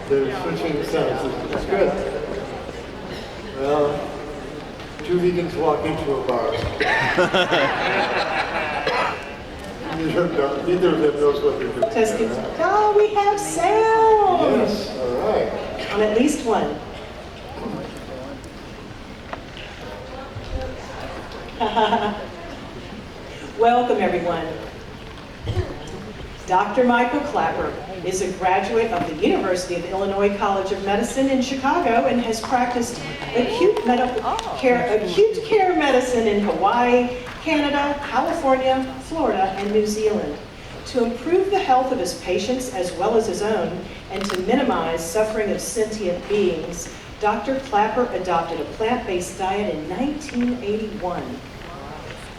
They're switching sounds. It's good. Well, two vegans walk into a bar. Neither of them knows what they're doing. Testing. Oh, we have sound! Yes, all right. On at least one. Welcome, everyone. Dr. Michael Klaper is a graduate of the University of Illinois College of Medicine in Chicago and has practiced acute care medicine in Hawaii, Canada, California, Florida, and New Zealand. To improve the health of his patients as well as his own, and to minimize suffering of sentient beings, Dr. Klaper adopted a plant-based diet in 1981.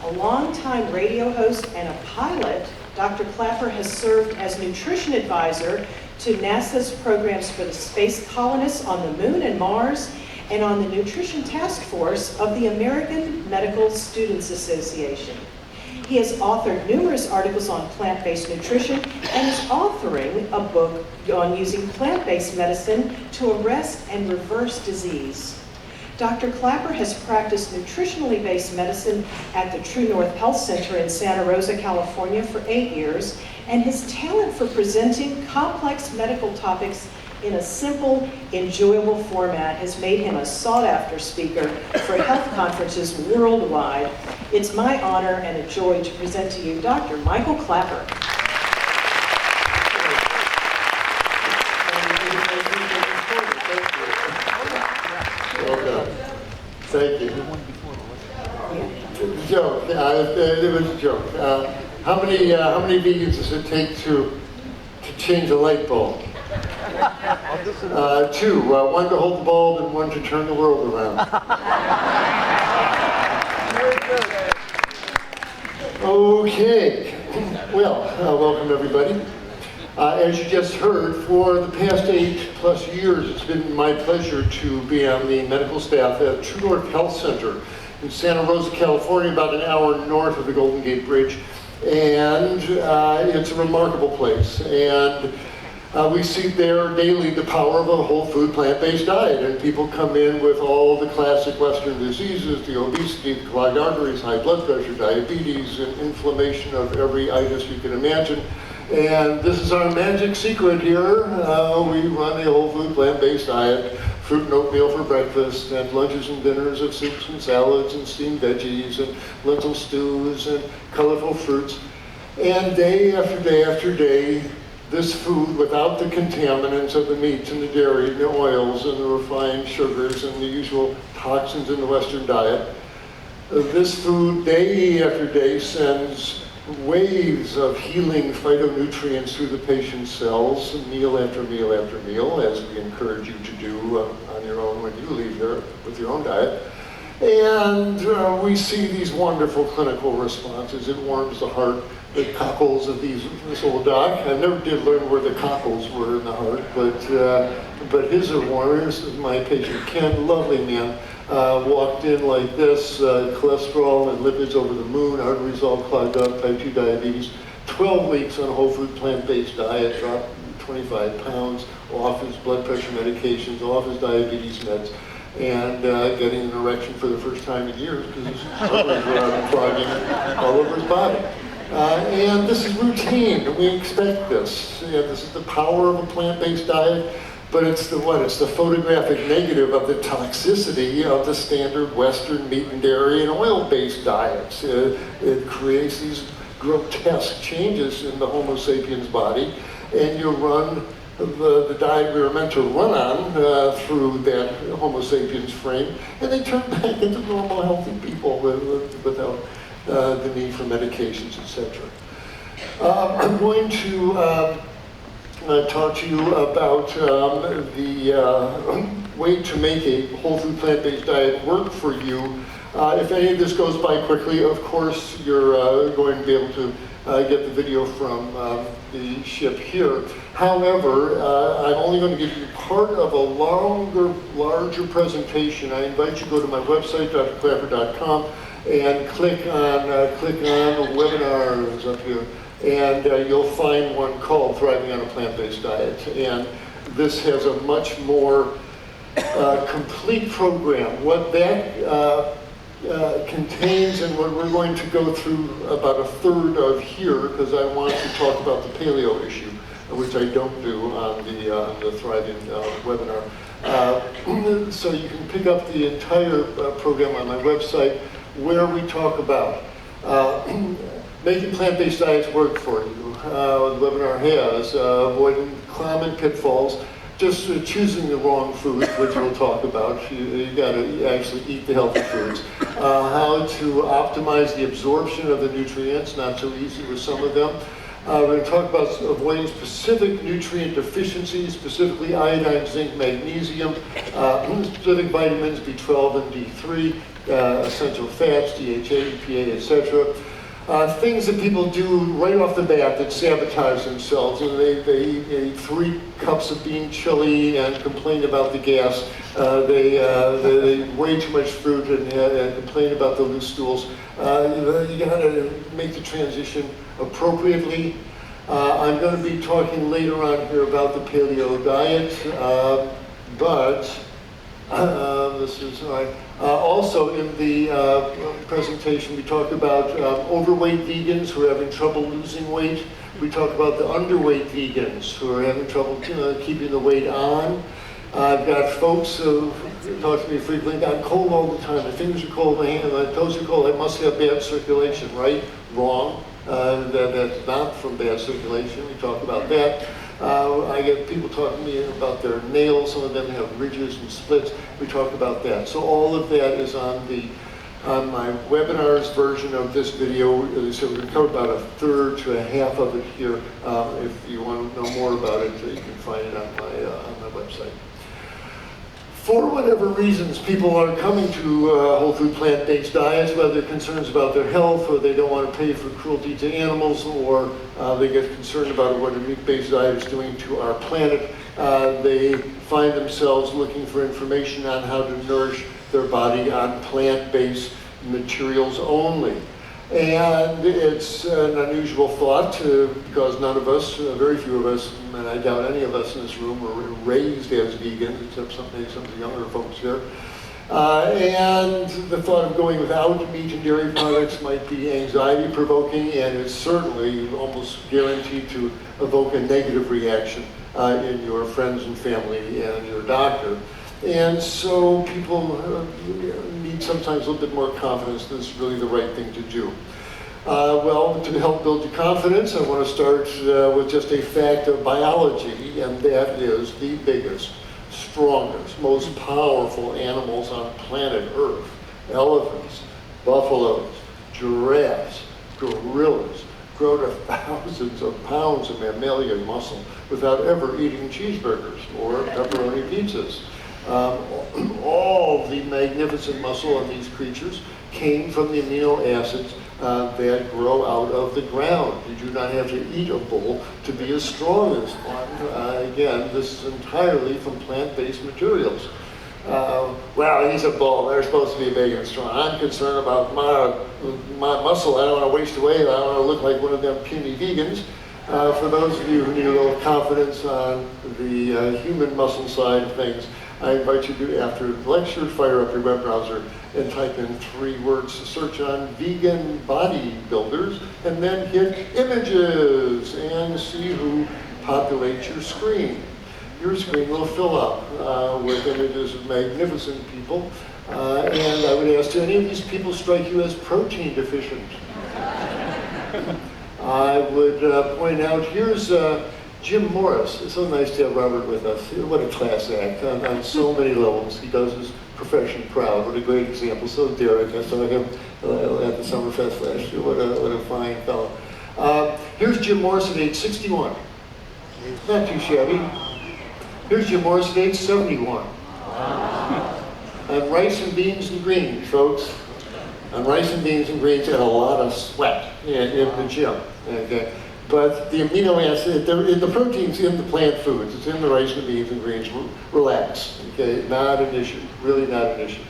A longtime radio host and a pilot, Dr. Klaper has served as nutrition advisor to NASA's programs for the space colonists on the Moon and Mars, and on the Nutrition Task Force of the American Medical Students Association. He has authored numerous articles on plant-based nutrition and is authoring a book on using plant-based medicine to arrest and reverse disease. Dr. Klaper has practiced nutritionally based medicine at the True North Health Center in Santa Rosa, California for 8 years, and his talent for presenting complex medical topics in a simple, enjoyable format has made him a sought-after speaker for health conferences worldwide. It's my honor and a joy to present to you Dr. Michael Klaper. Thank you. Joke. It was a joke. How many vegans does it take to change a light bulb? Two. One to hold the bulb and one to turn the world around. Okay. Well, welcome everybody. As you just heard, for the past 8+ years, it's been my pleasure to be on the medical staff at True North Health Center in Santa Rosa, California, about an hour north of the Golden Gate Bridge. And it's a remarkable place. And we see there daily the power of a whole food plant-based diet. And people come in with all the classic Western diseases, the obesity, the clogged arteries, high blood pressure, diabetes, and inflammation of every itis you can imagine. And this is our magic secret here. We run a whole food plant-based diet, fruit and oatmeal for breakfast, and lunches and dinners of soups and salads and steamed veggies and lentil stews and colorful fruits. And day after day after day, this food, without the contaminants of the meats and the dairy and the oils and the refined sugars and the usual toxins in the Western diet, this food day after day sends waves of healing phytonutrients through the patient's cells, meal after meal after meal, as we encourage you to do on your own when you leave here with your own diet. And we see these wonderful clinical responses. It warms the heart, the cockles of this old doc. I never did learn where the cockles were in the heart, but his are warm. This is my patient, Ken, lovely man. Walked in like this, cholesterol and lipids over the moon, arteries all clogged up, type 2 diabetes, 12 weeks on a whole food plant-based diet, dropped 25 pounds, off his blood pressure medications, off his diabetes meds, and getting an erection for the first time in years because his arteries were out and clogging all over his body. And this is routine, and we expect this. And this is the power of a plant-based diet. But it's the what? It's the photographic negative of the toxicity of the standard Western meat and dairy and oil-based diets. It creates these grotesque changes in the Homo sapiens body, and you run the diet we were meant to run on through that Homo sapiens frame, and they turn back into normal, healthy people without the need for medications, etc. I'm going to talk to you about the way to make a whole food plant-based diet work for you. If any of this goes by quickly, of course, you're going to be able to get the video from the ship here. However, I'm only going to give you part of a larger presentation. I invite you to go to my website, drklaper.com, and click on webinars up here. And you'll find one called Thriving on a Plant-Based Diet. And this has a much more complete program. What that contains, and what we're going to go through about a third of here, because I want to talk about the paleo issue, which I don't do on the Thriving webinar. So you can pick up the entire program on my website, where we talk about making plant-based diets work for you. The webinar has avoiding common pitfalls, just choosing the wrong foods, which we'll talk about. You got to actually eat the healthy foods. How to optimize the absorption of the nutrients, not so easy with some of them. We're going to talk about avoiding specific nutrient deficiencies, specifically iodine, zinc, magnesium, specific vitamins B12 and D3, essential fats, DHA, EPA, etc. Things that people do right off the bat that sabotage themselves, and they eat 3 cups of bean chili and complain about the gas. They eat way too much fruit and complain about the loose stools. You gotta make the transition appropriately. I'm going to be talking later on here about the paleo diet, but this is all right. Also in the presentation we talk about overweight vegans who are having trouble losing weight. We talk about the underweight vegans who are having trouble keeping the weight on. I've got folks who talk to me frequently, I'm cold all the time, my fingers are cold, my toes are cold, I must have bad circulation, right? Wrong. That's not from bad circulation, we talk about that. I get people talking to me about their nails, some of them have ridges and splits, we talk about that. So all of that is on my webinars version of this video. So we're going to cover about a third to a half of it here. If you want to know more about it, you can find it on my website. For whatever reasons, people are coming to whole food plant-based diets, whether concerns about their health, or they don't want to pay for cruelty to animals, or they get concerned about what a meat-based diet is doing to our planet. They find themselves looking for information on how to nourish their body on plant-based materials only. And it's an unusual thought because none of us, very few of us, and I doubt any of us in this room were raised as vegans, except some of the younger folks here. And the thought of going without meat and dairy products might be anxiety provoking, and it's certainly almost guaranteed to evoke a negative reaction in your friends and family and your doctor. And so people need sometimes a little bit more confidence that it's really the right thing to do. Well, to help build your confidence, I want to start with just a fact of biology, and that is the biggest, strongest, most powerful animals on planet Earth. Elephants, buffaloes, giraffes, gorillas grow to thousands of pounds of mammalian muscle without ever eating cheeseburgers or pepperoni pizzas. All the magnificent muscle on these creatures came from the amino acids that grow out of the ground. You do not have to eat a bull to be as strong as one. Again, this is entirely from plant-based materials. Well, he's a bull. They're supposed to be big and strong. I'm concerned about my muscle. I don't want to waste away. I don't want to look like one of them puny vegans. For those of you who need a little confidence on the human muscle side of things, I invite you to, after the lecture, fire up your web browser and type in 3 words to search on vegan bodybuilders, and then hit images and see who populates your screen. your screen will fill up with images of magnificent people. And I would ask, do any of these people strike you as protein deficient? I would point out, here's Jim Morris. It's so nice to have Robert with us. What a class act on so many levels. He does his profession proud. What a great example. So Derek, I saw him at the Summerfest last year. What a fine fellow. Here's Jim Morris at age 61. Not too shabby. Here's Jim Morris at age 71. On rice and beans and greens, folks. On rice and beans and greens and a lot of sweat in the gym. Okay. But the amino acid, the protein's in the plant foods. It's in the rice and beans and greens. Relax. Okay. Not an issue. Really not an issue.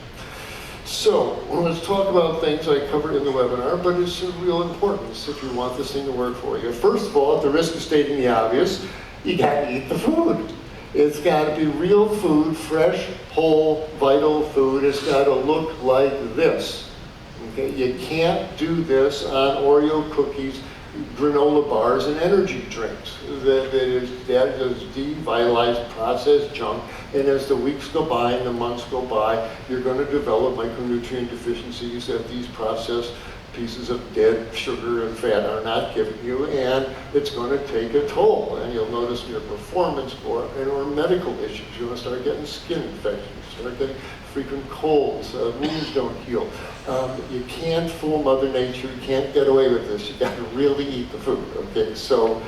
So, let's talk about things I covered in the webinar, but it's of real importance if you want this thing to work for you. First of all, at the risk of stating the obvious, you gotta eat the food. It's gotta be real food, fresh, whole, vital food. It's gotta look like this. Okay? You can't do this on Oreo cookies, granola bars, and energy drinks. That is devitalized, processed junk. And as the weeks go by and the months go by, you're going to develop micronutrient deficiencies that these processed pieces of dead sugar and fat are not giving you, and it's going to take a toll. And you'll notice your performance or medical issues. You're going to start getting skin infections, start getting frequent colds, wounds don't heal. You can't fool Mother Nature, you can't get away with this. You got to really eat the food, okay? So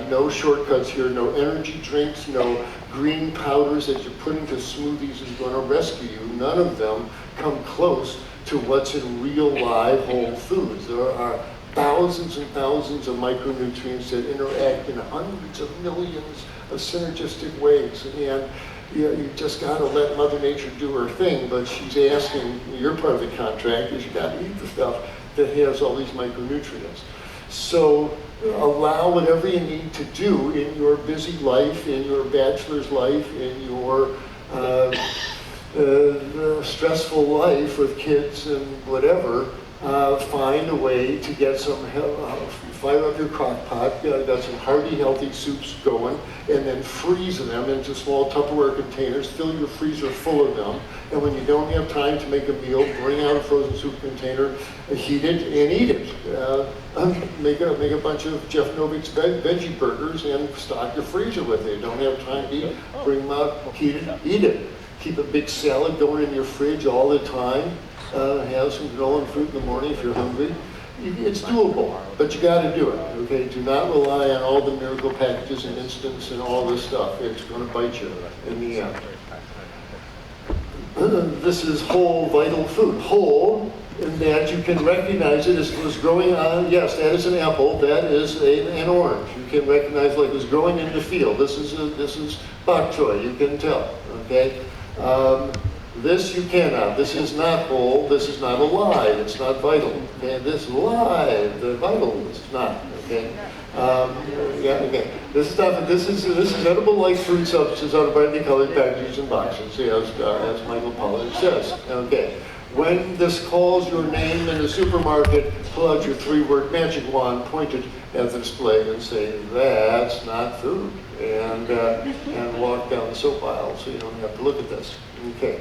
no shortcuts here, no energy drinks, no green powders that you put into smoothies is going to rescue you. None of them come close to what's in real live whole foods. There are thousands and thousands of micronutrients that interact in hundreds of millions of synergistic ways. And you just got to let Mother Nature do her thing, but she's asking, your part of the contract is you got to eat the stuff that has all these micronutrients. So allow whatever you need to do in your busy life, in your bachelor's life, in your stressful life with kids and whatever, find a way to get some fire up your crock pot, got some hearty, healthy soups going, and then freeze them into small Tupperware containers, fill your freezer full of them, and when you don't have time to make a meal, bring out a frozen soup container, heat it, and eat it. Make a bunch of Jeff Novick's veggie burgers and stock your freezer with it. Don't have time to eat, bring them out, heat it, eat it. Keep a big salad going in your fridge all the time. Have some granola and fruit in the morning if you're hungry. It's doable, but you got to do it, okay? Do not rely on all the miracle packages and instants and all this stuff. It's going to bite you in the end. This is whole, vital food. Whole, in that you can recognize it as it was growing on, yes, that is an apple, that is an orange. You can recognize like it was growing in the field. This is bok choy, you can tell, okay? This you cannot. This is not whole. This is not alive. It's not vital. Okay? This is alive. The vital is not. Okay. Yeah. Okay. This is not. This is edible like fruit substances out of brightly colored packages and boxes, as Michael Pollard says. Okay. When this calls your name in the supermarket, pull out your 3-word magic wand, point it at the display, and say, "That's not food," and walk down the soap aisle so you don't have to look at this. Okay.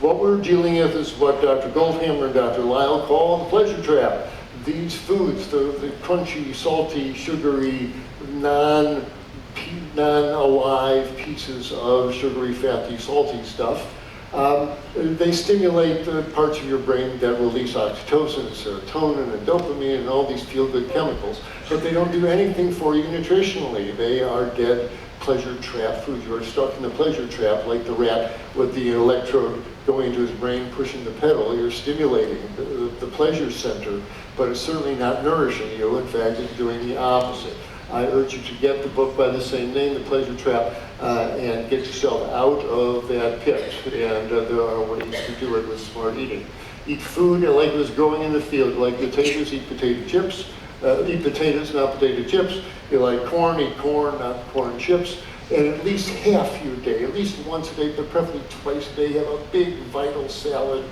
What we're dealing with is what Dr. Goldhammer and Dr. Lyle call the pleasure trap. These foods, the crunchy, salty, sugary, non-alive pieces of sugary, fatty, salty stuff, they stimulate the parts of your brain that release oxytocin, serotonin, and dopamine, and all these feel-good chemicals, but they don't do anything for you nutritionally. They are dead pleasure trap food. You are stuck in the pleasure trap like the rat with the electrode going into his brain, pushing the pedal. You're stimulating the pleasure center, but it's certainly not nourishing you. In fact, it's doing the opposite. I urge you to get the book by the same name, The Pleasure Trap, and get yourself out of that pit. And there are ways to do it with smart eating. Eat food like it was growing in the field. You like potatoes, eat potato chips. Eat potatoes, not potato chips. You like corn, eat corn, not corn chips. And at least half your day, at least once a day, but preferably twice a day, have a big vital salad.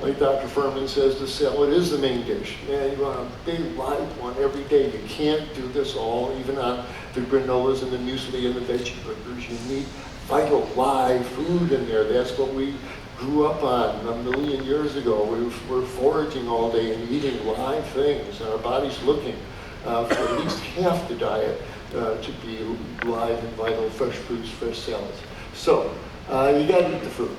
Like Dr. Furman says, the salad is the main dish. And you want a big live one every day. You can't do this all, even on the granolas and the muesli and the veggie burgers. You need vital, live food in there. That's what we grew up on a million years ago. We're foraging all day and eating live things, and our body's looking for at least half the diet to be live and vital, fresh fruits, fresh salads. So you got to eat the food.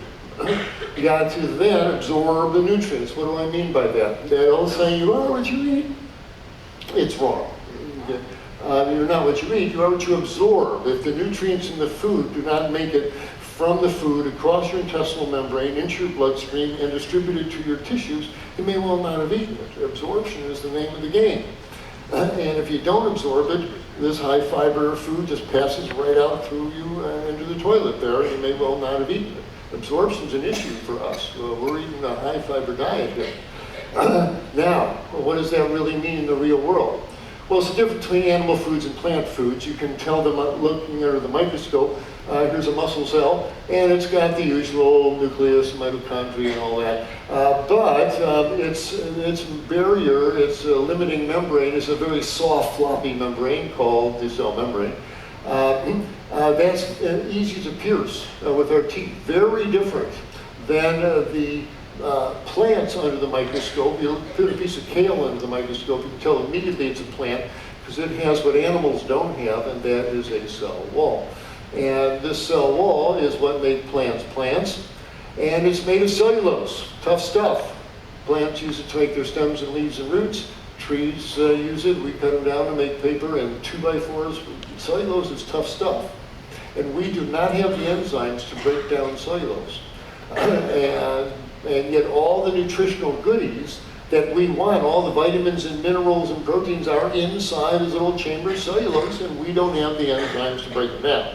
You got to then absorb the nutrients. What do I mean by that? That old saying, you are what you eat? It's wrong. You're not what you eat, you are what you absorb. If the nutrients in the food do not make it from the food across your intestinal membrane into your bloodstream and distributed to your tissues, you may well not have eaten it. Absorption is the name of the game. And if you don't absorb it, this high fiber food just passes right out through you into the toilet there, and you may well not have eaten it. Absorption is an issue for us. We're eating a high fiber diet here. Now, what does that really mean in the real world? Well, it's the difference between animal foods and plant foods. You can tell them looking under the microscope. Here's a muscle cell, and it's got the usual nucleus, mitochondria, and all that. But its barrier, its limiting membrane, is a very soft, floppy membrane called the cell membrane. That's easy to pierce with our teeth. Very different than the plants under the microscope. You put a piece of kale under the microscope, you can tell immediately it's a plant because it has what animals don't have, and that is a cell wall. And this cell wall is what made plants plants, and it's made of cellulose, tough stuff. Plants use it to make their stems and leaves and roots. Trees use it. We cut them down to make paper and 2x4s. Cellulose is tough stuff, and we do not have the enzymes to break down cellulose. And yet all the nutritional goodies that we want, all the vitamins and minerals and proteins are inside this little chamber of cellulose, and we don't have the enzymes to break them down.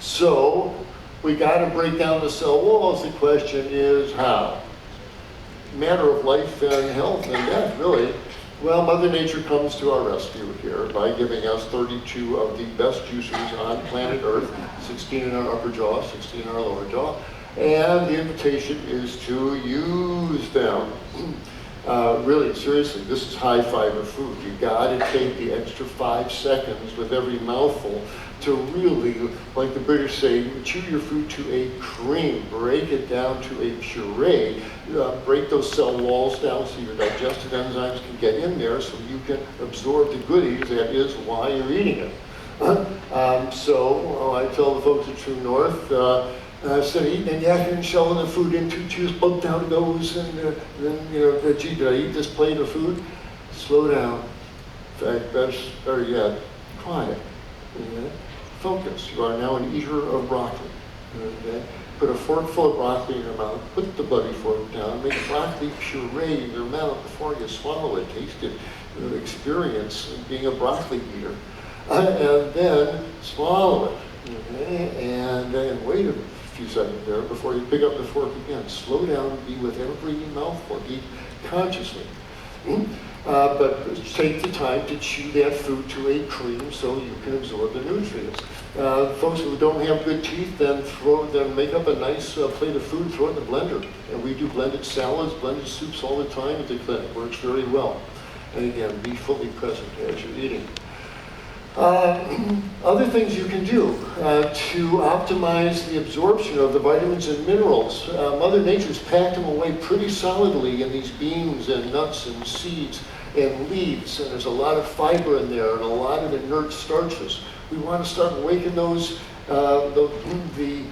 So we got to break down the cell walls. The question is how? Matter of life and health and death, really. Well, Mother Nature comes to our rescue here by giving us 32 of the best juicers on planet Earth, 16 in our upper jaw, 16 in our lower jaw. And the invitation is to use them. Really, seriously, this is high fiber food. You gotta take the extra 5 seconds with every mouthful to really, like the British say, chew your food to a cream, break it down to a puree, break those cell walls down so your digestive enzymes can get in there so you can absorb the goodies. That is why you're eating it. So I tell the folks at True North, instead of eating and yakking and shelling the food into chews, both down it goes, and then, gee, did I eat this plate of food? Slow down. In fact, better yet, quiet. Focus. You are now an eater of broccoli. Okay? Put a forkful of broccoli in your mouth, put the bloody fork down, make broccoli puree in your mouth before you swallow it, taste it, experience being a broccoli eater. And then swallow it. Okay? And then wait a few seconds there before you pick up the fork again. Slow down, be with every mouthful, eat consciously. But take the time to chew that food to a cream so you can absorb the nutrients. Folks who don't have good teeth, then make up a nice plate of food, throw it in the blender. And we do blended salads, blended soups all the time at the clinic. Works very well. And again, be fully present as you're eating. Other things you can do to optimize the absorption of the vitamins and minerals. Mother Nature's packed them away pretty solidly in these beans and nuts and seeds and leaves, and there's a lot of fiber in there and a lot of inert starches. We want to start waking those the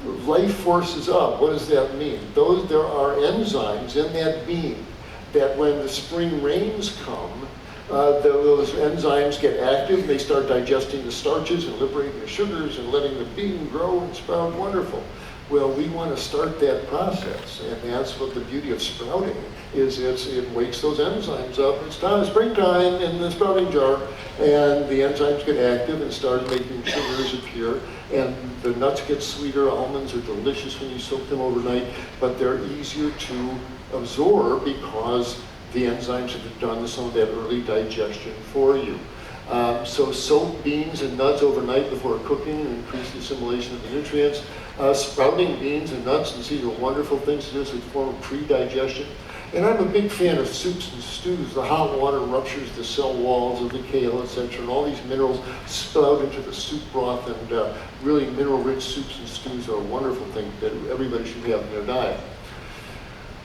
life forces up. What does that mean? There are enzymes in that bean that when the spring rains come, those enzymes get active and they start digesting the starches and liberating the sugars and letting the bean grow and sprout wonderful. Well, we want to start that process, and that's what the beauty of sprouting is. It wakes those enzymes up. It's time, springtime in the sprouting jar, and the enzymes get active and start making sugars appear, and the nuts get sweeter. Almonds are delicious when you soak them overnight, but they're easier to absorb because the enzymes have done some of that early digestion for you. So soak beans and nuts overnight before cooking and increase the assimilation of the nutrients. Sprouting beans and nuts and seeds are wonderful things to do. It's a form of pre-digestion. And I'm a big fan of soups and stews. The hot water ruptures the cell walls of the kale, etc., and all these minerals spill out into the soup broth, and really mineral-rich soups and stews are a wonderful thing that everybody should have in their diet.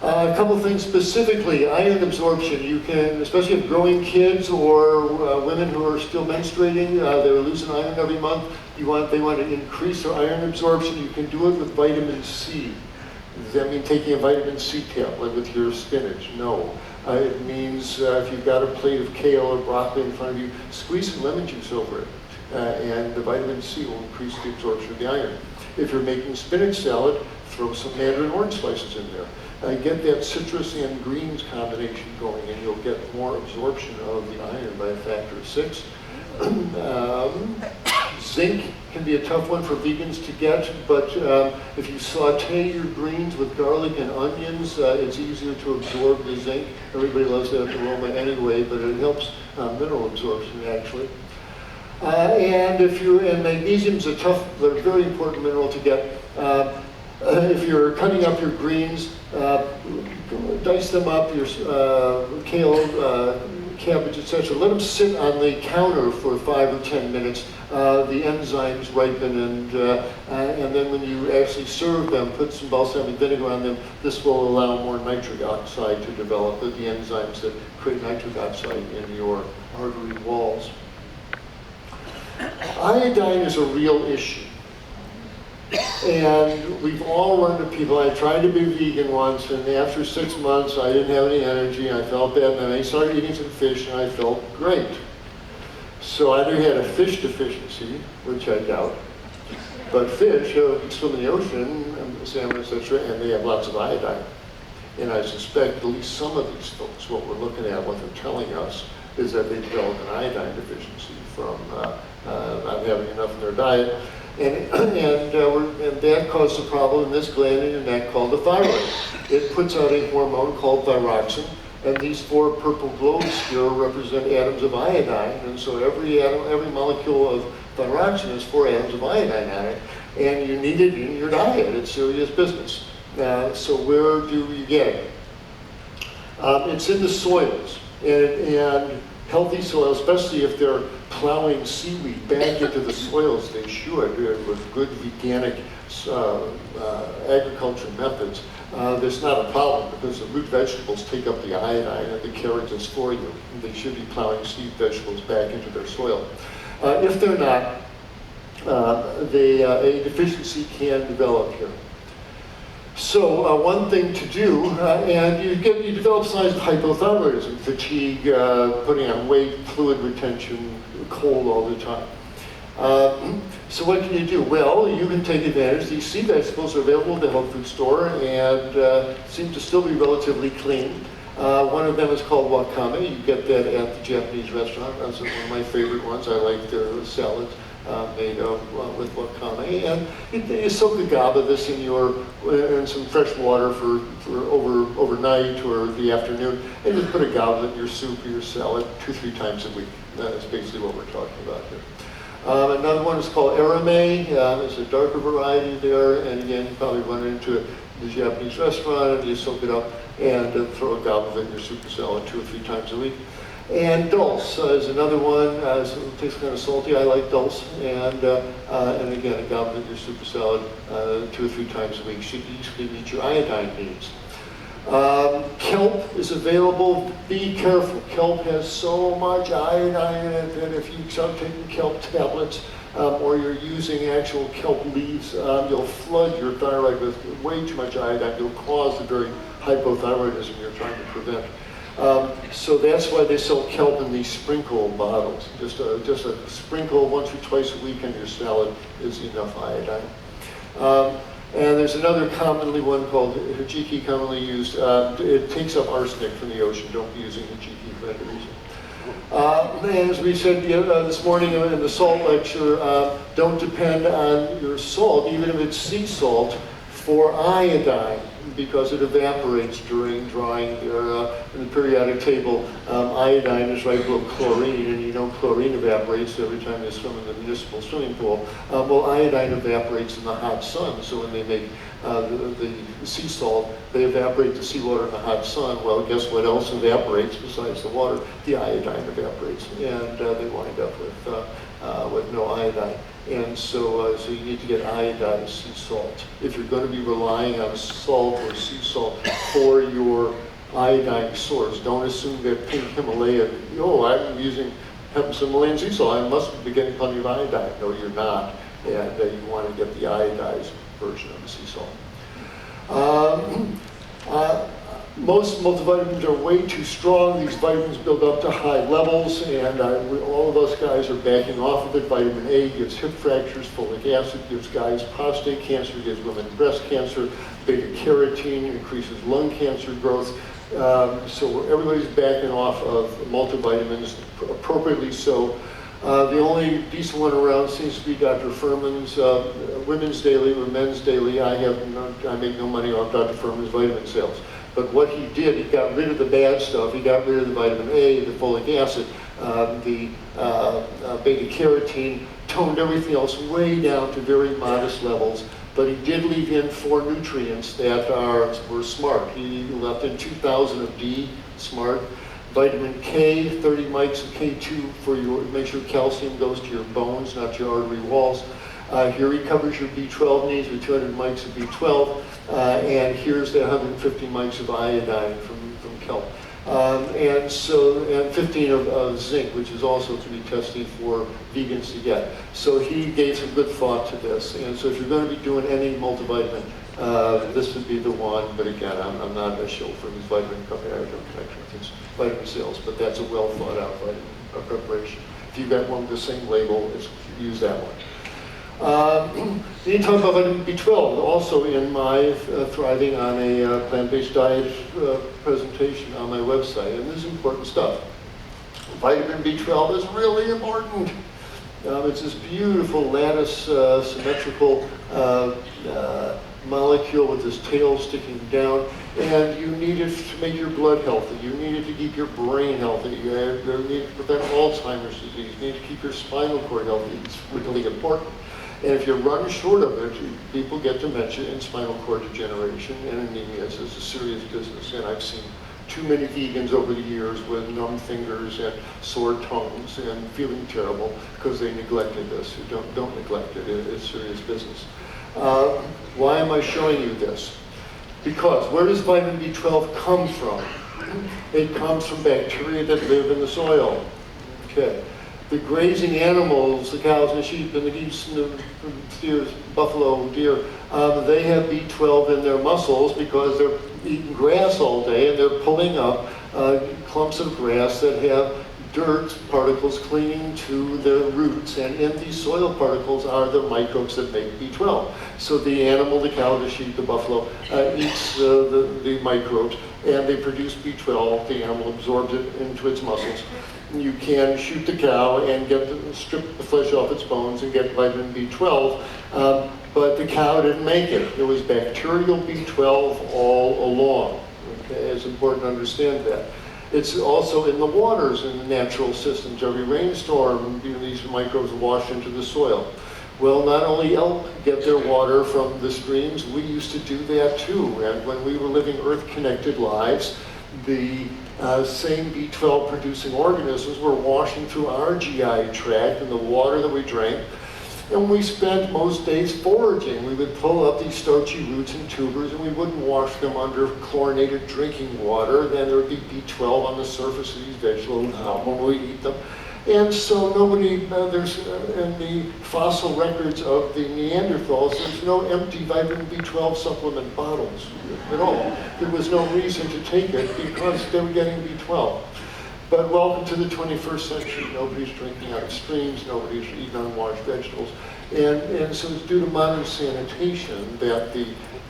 A couple things specifically, iron absorption. You can, especially if growing kids or women who are still menstruating, they're losing iron every month. They want to increase their iron absorption. You can do it with vitamin C. Does that mean taking a vitamin C tablet with your spinach? No. It means if you've got a plate of kale or broccoli in front of you, squeeze some lemon juice over it, and the vitamin C will increase the absorption of the iron. If you're making spinach salad, throw some mandarin orange slices in there. Get that citrus and greens combination going, and you'll get more absorption of the iron by a factor of 6. Zinc can be a tough one for vegans to get, but if you saute your greens with garlic and onions, it's easier to absorb the zinc. Everybody loves that aroma anyway, but it helps mineral absorption actually. And magnesium's a tough but very important mineral to get. If you're cutting up your greens, dice them up, your kale, cabbage, etc. Let them sit on the counter for 5 or 10 minutes. The enzymes ripen, and then when you actually serve them, put some balsamic vinegar on them. This will allow more nitric oxide to develop, the enzymes that create nitric oxide in your artery walls. Iodine is a real issue. And we've all run into people. I tried to be vegan once, and after 6 months, I didn't have any energy. I felt bad, and then I started eating some fish, and I felt great. So I either had a fish deficiency, which I doubt, but fish swim in the ocean, salmon, etc., and they have lots of iodine. And I suspect at least some of these folks, what we're looking at, what they're telling us, is that they develop an iodine deficiency from not having enough in their diet. And that caused a problem in this gland in your neck called the thyroid. It puts out a hormone called thyroxine, and these 4 purple globes here represent atoms of iodine, and so every molecule of thyroxine has 4 atoms of iodine on it, and you need it in your diet. It's serious business. So where do you get it? It's in the soils, and healthy soil, especially if they're plowing seaweed back into the soils, they should, with good veganic agriculture methods. There's not a problem because the root vegetables take up the iodine and the carrots is for you. They should be plowing seed vegetables back into their soil. If they're not, a deficiency can develop here. So one thing to do, and you develop signs of hypothyroidism, fatigue, putting on weight, fluid retention, cold all the time. So what can you do? Well, you can take advantage. These sea vegetables are available at the health food store and seem to still be relatively clean. One of them is called wakame. You get that at the Japanese restaurant. That's one of my favorite ones. I like their salads made with wakame. And you soak the GABA this in some fresh water for overnight or the afternoon, and just put a GABA in your soup or your salad 2-3 times a week. That's basically what we're talking about here. Another one is called arame. There's a darker variety there, and again, you probably run into the Japanese restaurant, and you soak it up and throw a goblet in your soup and salad 2 or 3 times a week. And dulse is another one. So it tastes kind of salty. I like dulse, and again, a goblet in your soup and salad 2 or 3 times a week should easily meet your iodine needs. Kelp is available. Be careful. Kelp has so much iodine in it that if you start taking kelp tablets or you're using actual kelp leaves, you'll flood your thyroid with way too much iodine. You'll cause the very hypothyroidism you're trying to prevent. So that's why they sell kelp in these sprinkle bottles. Just a sprinkle once or twice a week in your salad is enough iodine. And there's another commonly one called hijiki, commonly used. It takes up arsenic from the ocean. Don't be using hijiki for that reason. And as we said this morning in the salt lecture, don't depend on your salt, even if it's sea salt, for iodine, because it evaporates during drying. In the periodic table, iodine is right below chlorine, and you know chlorine evaporates every time you swim in the municipal swimming pool. Well, iodine evaporates in the hot sun, so when they make the sea salt, they evaporate the seawater in the hot sun. Well, guess what else evaporates besides the water? The iodine evaporates, and they wind up with no iodine. And so you need to get iodized sea salt. If you're going to be relying on salt or sea salt for your iodine source, don't assume that pink Himalaya, I'm using Himalayan sea salt, I must be getting plenty of iodine. No, you're not. And you want to get the iodized version of the sea salt. Most multivitamins are way too strong. These vitamins build up to high levels, and all of us guys are backing off of it. Vitamin A gives hip fractures, folic acid gives guys prostate cancer, gives women breast cancer, beta carotene increases lung cancer growth. So everybody's backing off of multivitamins, appropriately so. The only decent one around seems to be Dr. Furman's Women's Daily or Men's Daily. I make no money off Dr. Furman's vitamin sales. But what he did, he got rid of the bad stuff. He got rid of the vitamin A, the folic acid, the beta carotene, toned everything else way down to very modest levels. But he did leave in 4 nutrients that were smart. He left in 2,000 of D, smart. Vitamin K, 30 mics of K2 for make sure calcium goes to your bones, not your artery walls. Here he covers your B12 needs with 200 mics of B12, and here's the 150 mics of iodine from kelp. And 15 of zinc, which is also to be tested for vegans to get. So he gave some good thought to this. And so if you're going to be doing any multivitamin, this would be the one. But again, I'm not a shill for these vitamin company. I have no connection with these vitamin sales, but that's a well thought out vitamin preparation. If you've got one with the same label, use that one. You talk about vitamin B12, also in my Thriving on a Plant-Based Diet presentation on my website, and this is important stuff. Vitamin B12 is really important. It's this beautiful lattice symmetrical molecule with this tail sticking down, and you need it to make your blood healthy. You need it to keep your brain healthy. You need to prevent Alzheimer's disease. You need to keep your spinal cord healthy. It's really important. And if you run short of it, people get dementia and spinal cord degeneration, and anemia is a serious business. And I've seen too many vegans over the years with numb fingers and sore tongues and feeling terrible because they neglected this. Don't neglect it. It's serious business. Why am I showing you this? Because where does vitamin B12 come from? It comes from bacteria that live in the soil. Okay. The grazing animals, the cows and the sheep and the geese and the steers, buffalo, deer, they have B12 in their muscles because they're eating grass all day and they're pulling up clumps of grass that have dirt particles clinging to their roots, and in these soil particles are the microbes that make B12. So the animal, the cow, the sheep, the buffalo, eats the microbes, and they produce B12. The animal absorbs it into its muscles. You can shoot the cow and strip the flesh off its bones and get vitamin B12, but the cow didn't make it. There was bacterial B12 all along. Okay? It's important to understand that. It's also in the waters in the natural systems. Every rainstorm, these microbes wash into the soil. Well, not only elk get their water from the streams, we used to do that too. And when we were living earth-connected lives, the same B12 producing organisms were washing through our GI tract and the water that we drank. And we spent most days foraging. We would pull up these starchy roots and tubers, and we wouldn't wash them under chlorinated drinking water. Then there would be B12 on the surface of these vegetables when we eat them. And so there's in the fossil records of the Neanderthals, there's no empty vitamin B12 supplement bottles at all. There was no reason to take it because they were getting B12. But welcome to the 21st century. Nobody's drinking out of streams, nobody's eating unwashed vegetables. And so it's due to modern sanitation that the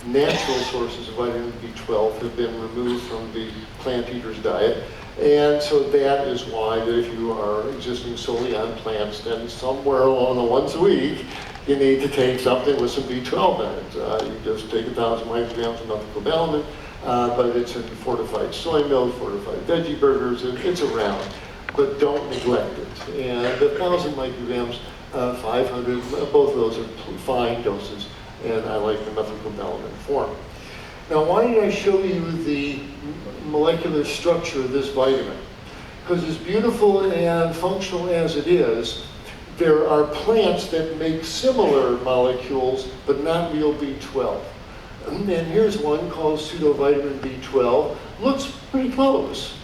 natural sources of vitamin B12 have been removed from the plant eater's diet. And so that is why that if you are existing solely on plants, then somewhere along the once a week, you need to take something with some B12 in it. You just take 1,000 micrograms of methylcobalamin, but it's in fortified soy milk, fortified veggie burgers, it's around. But don't neglect it. And the 1,000 micrograms, 500, both of those are fine doses, and I like the methylcobalamin form. Now, why did I show you the molecular structure of this vitamin? Because as beautiful and functional as it is, there are plants that make similar molecules, but not real B12. And here's one called pseudovitamin B12. Looks pretty close.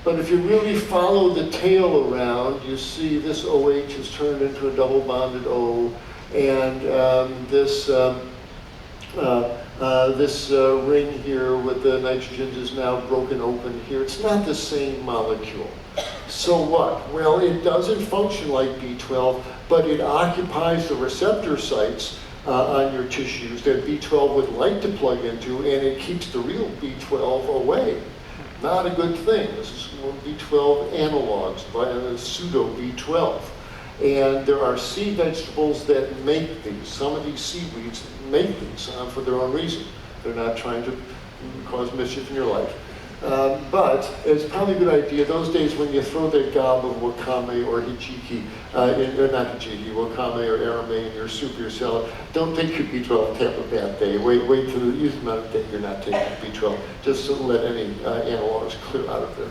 But if you really follow the tail around, you see this OH is turned into a double bonded O, and this ring here with the nitrogens is now broken open here. It's not the same molecule. So what? Well, it doesn't function like B12, but it occupies the receptor sites on your tissues that B12 would like to plug into, and it keeps the real B12 away. Not a good thing. This is B12 analogs, pseudo B12. And there are sea vegetables that make these. Some of these seaweeds make these for their own reason. They're not trying to cause mischief in your life. But it's probably a good idea those days when you throw that gob of wakame or hijiki, not hijiki, wakame or arame in your soup or your salad, don't take your B12 tablet that day. Wait till use the amount of day you're not taking B12. Just don't let any analogs clear out of there.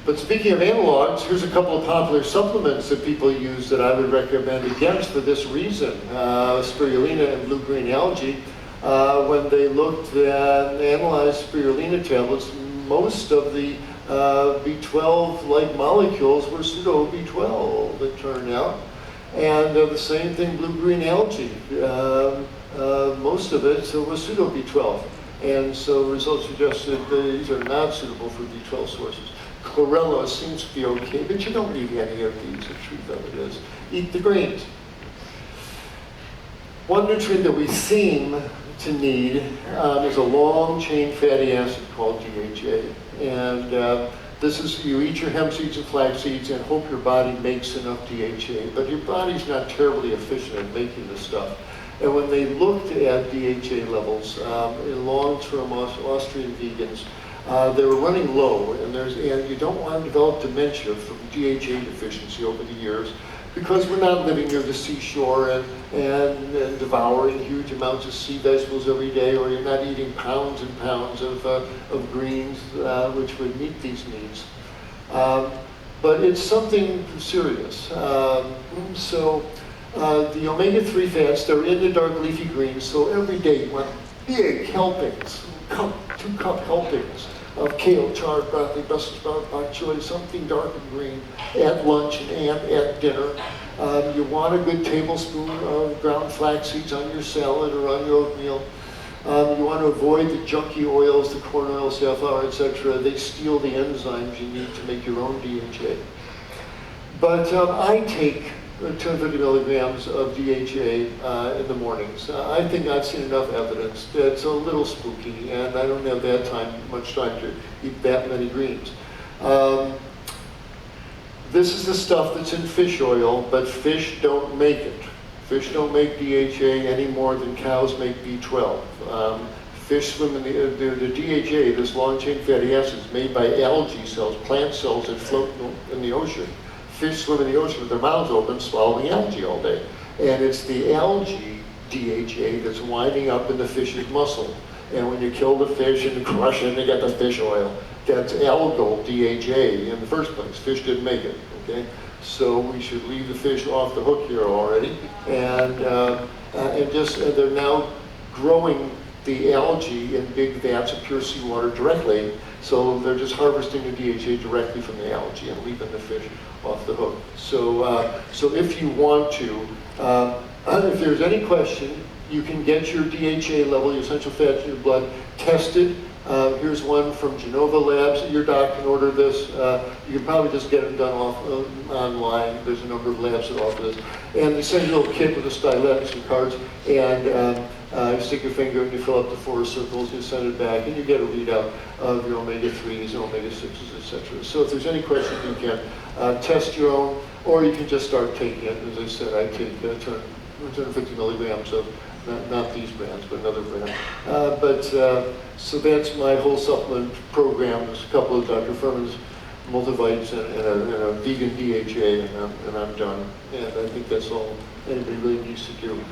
But speaking of analogs, here's a couple of popular supplements that people use that I would recommend against for this reason. Spirulina and blue-green algae. When they looked and analyzed spirulina tablets, most of the B12-like molecules were pseudo B12, it turned out. And the same thing, blue-green algae. Most of it was pseudo B12. And so results suggested these are not suitable for B12 sources. Chlorella seems to be okay, but you don't need any of these. The truth of it is, eat the greens. One nutrient that we seem to need is a long-chain fatty acid called DHA. And this is, you eat your hemp seeds and flax seeds and hope your body makes enough DHA, but your body's not terribly efficient at making this stuff. And when they looked at DHA levels in long-term Austrian vegans, they were running low, and you don't want to develop dementia from DHA deficiency over the years, because we're not living near the seashore and devouring huge amounts of sea vegetables every day, or you're not eating pounds and pounds of greens, which would meet these needs. But it's something serious. The omega-3 fats, they're in the dark leafy greens, so every day you want big helpings, 2-cup helpings of kale, chard, broccoli, Brussels sprout, bok choy, something dark and green at lunch and at dinner. You want a good tablespoon of ground flax seeds on your salad or on your oatmeal. You want to avoid the junky oils, the corn oil, safflower, etc. They steal the enzymes you need to make your own DHA. But I take 250 milligrams of DHA in the mornings. I think I've seen enough evidence that it's a little spooky, and I don't have much time to eat that many greens. This is the stuff that's in fish oil, but fish don't make it. Fish don't make DHA any more than cows make B12. Fish swim in the DHA, this long-chain fatty acids made by algae cells, plant cells that float in the ocean. Fish swim in the ocean with their mouths open, swallowing algae all day. And it's the algae DHA that's winding up in the fish's muscle. And when you kill the fish and crush it, you get the fish oil. That's algal DHA in the first place. Fish didn't make it, okay? So we should leave the fish off the hook here already. And they're now growing the algae in big vats of pure seawater directly. So they're just harvesting the DHA directly from the algae and leaving the fish off the hook. So if you want to, if there's any question, you can get your DHA level, your essential fats in your blood, tested. Here's one from Genova Labs. Your doc can order this. You can probably just get it done online. There's a number of labs that offer this. And they send you a little kit with a stylet and some cards, and you stick your finger and you fill up the 4 circles, you send it back, and you get a readout of your omega-3s and omega-6s, etc. So if there's any question, you can test your own, or you can just start taking it. As I said, I take 250 milligrams of, not these brands, but another brand. So that's my whole supplement program. There's a couple of Dr. Furman's multivites and a vegan DHA, and I'm done. And I think that's all anybody really needs to do.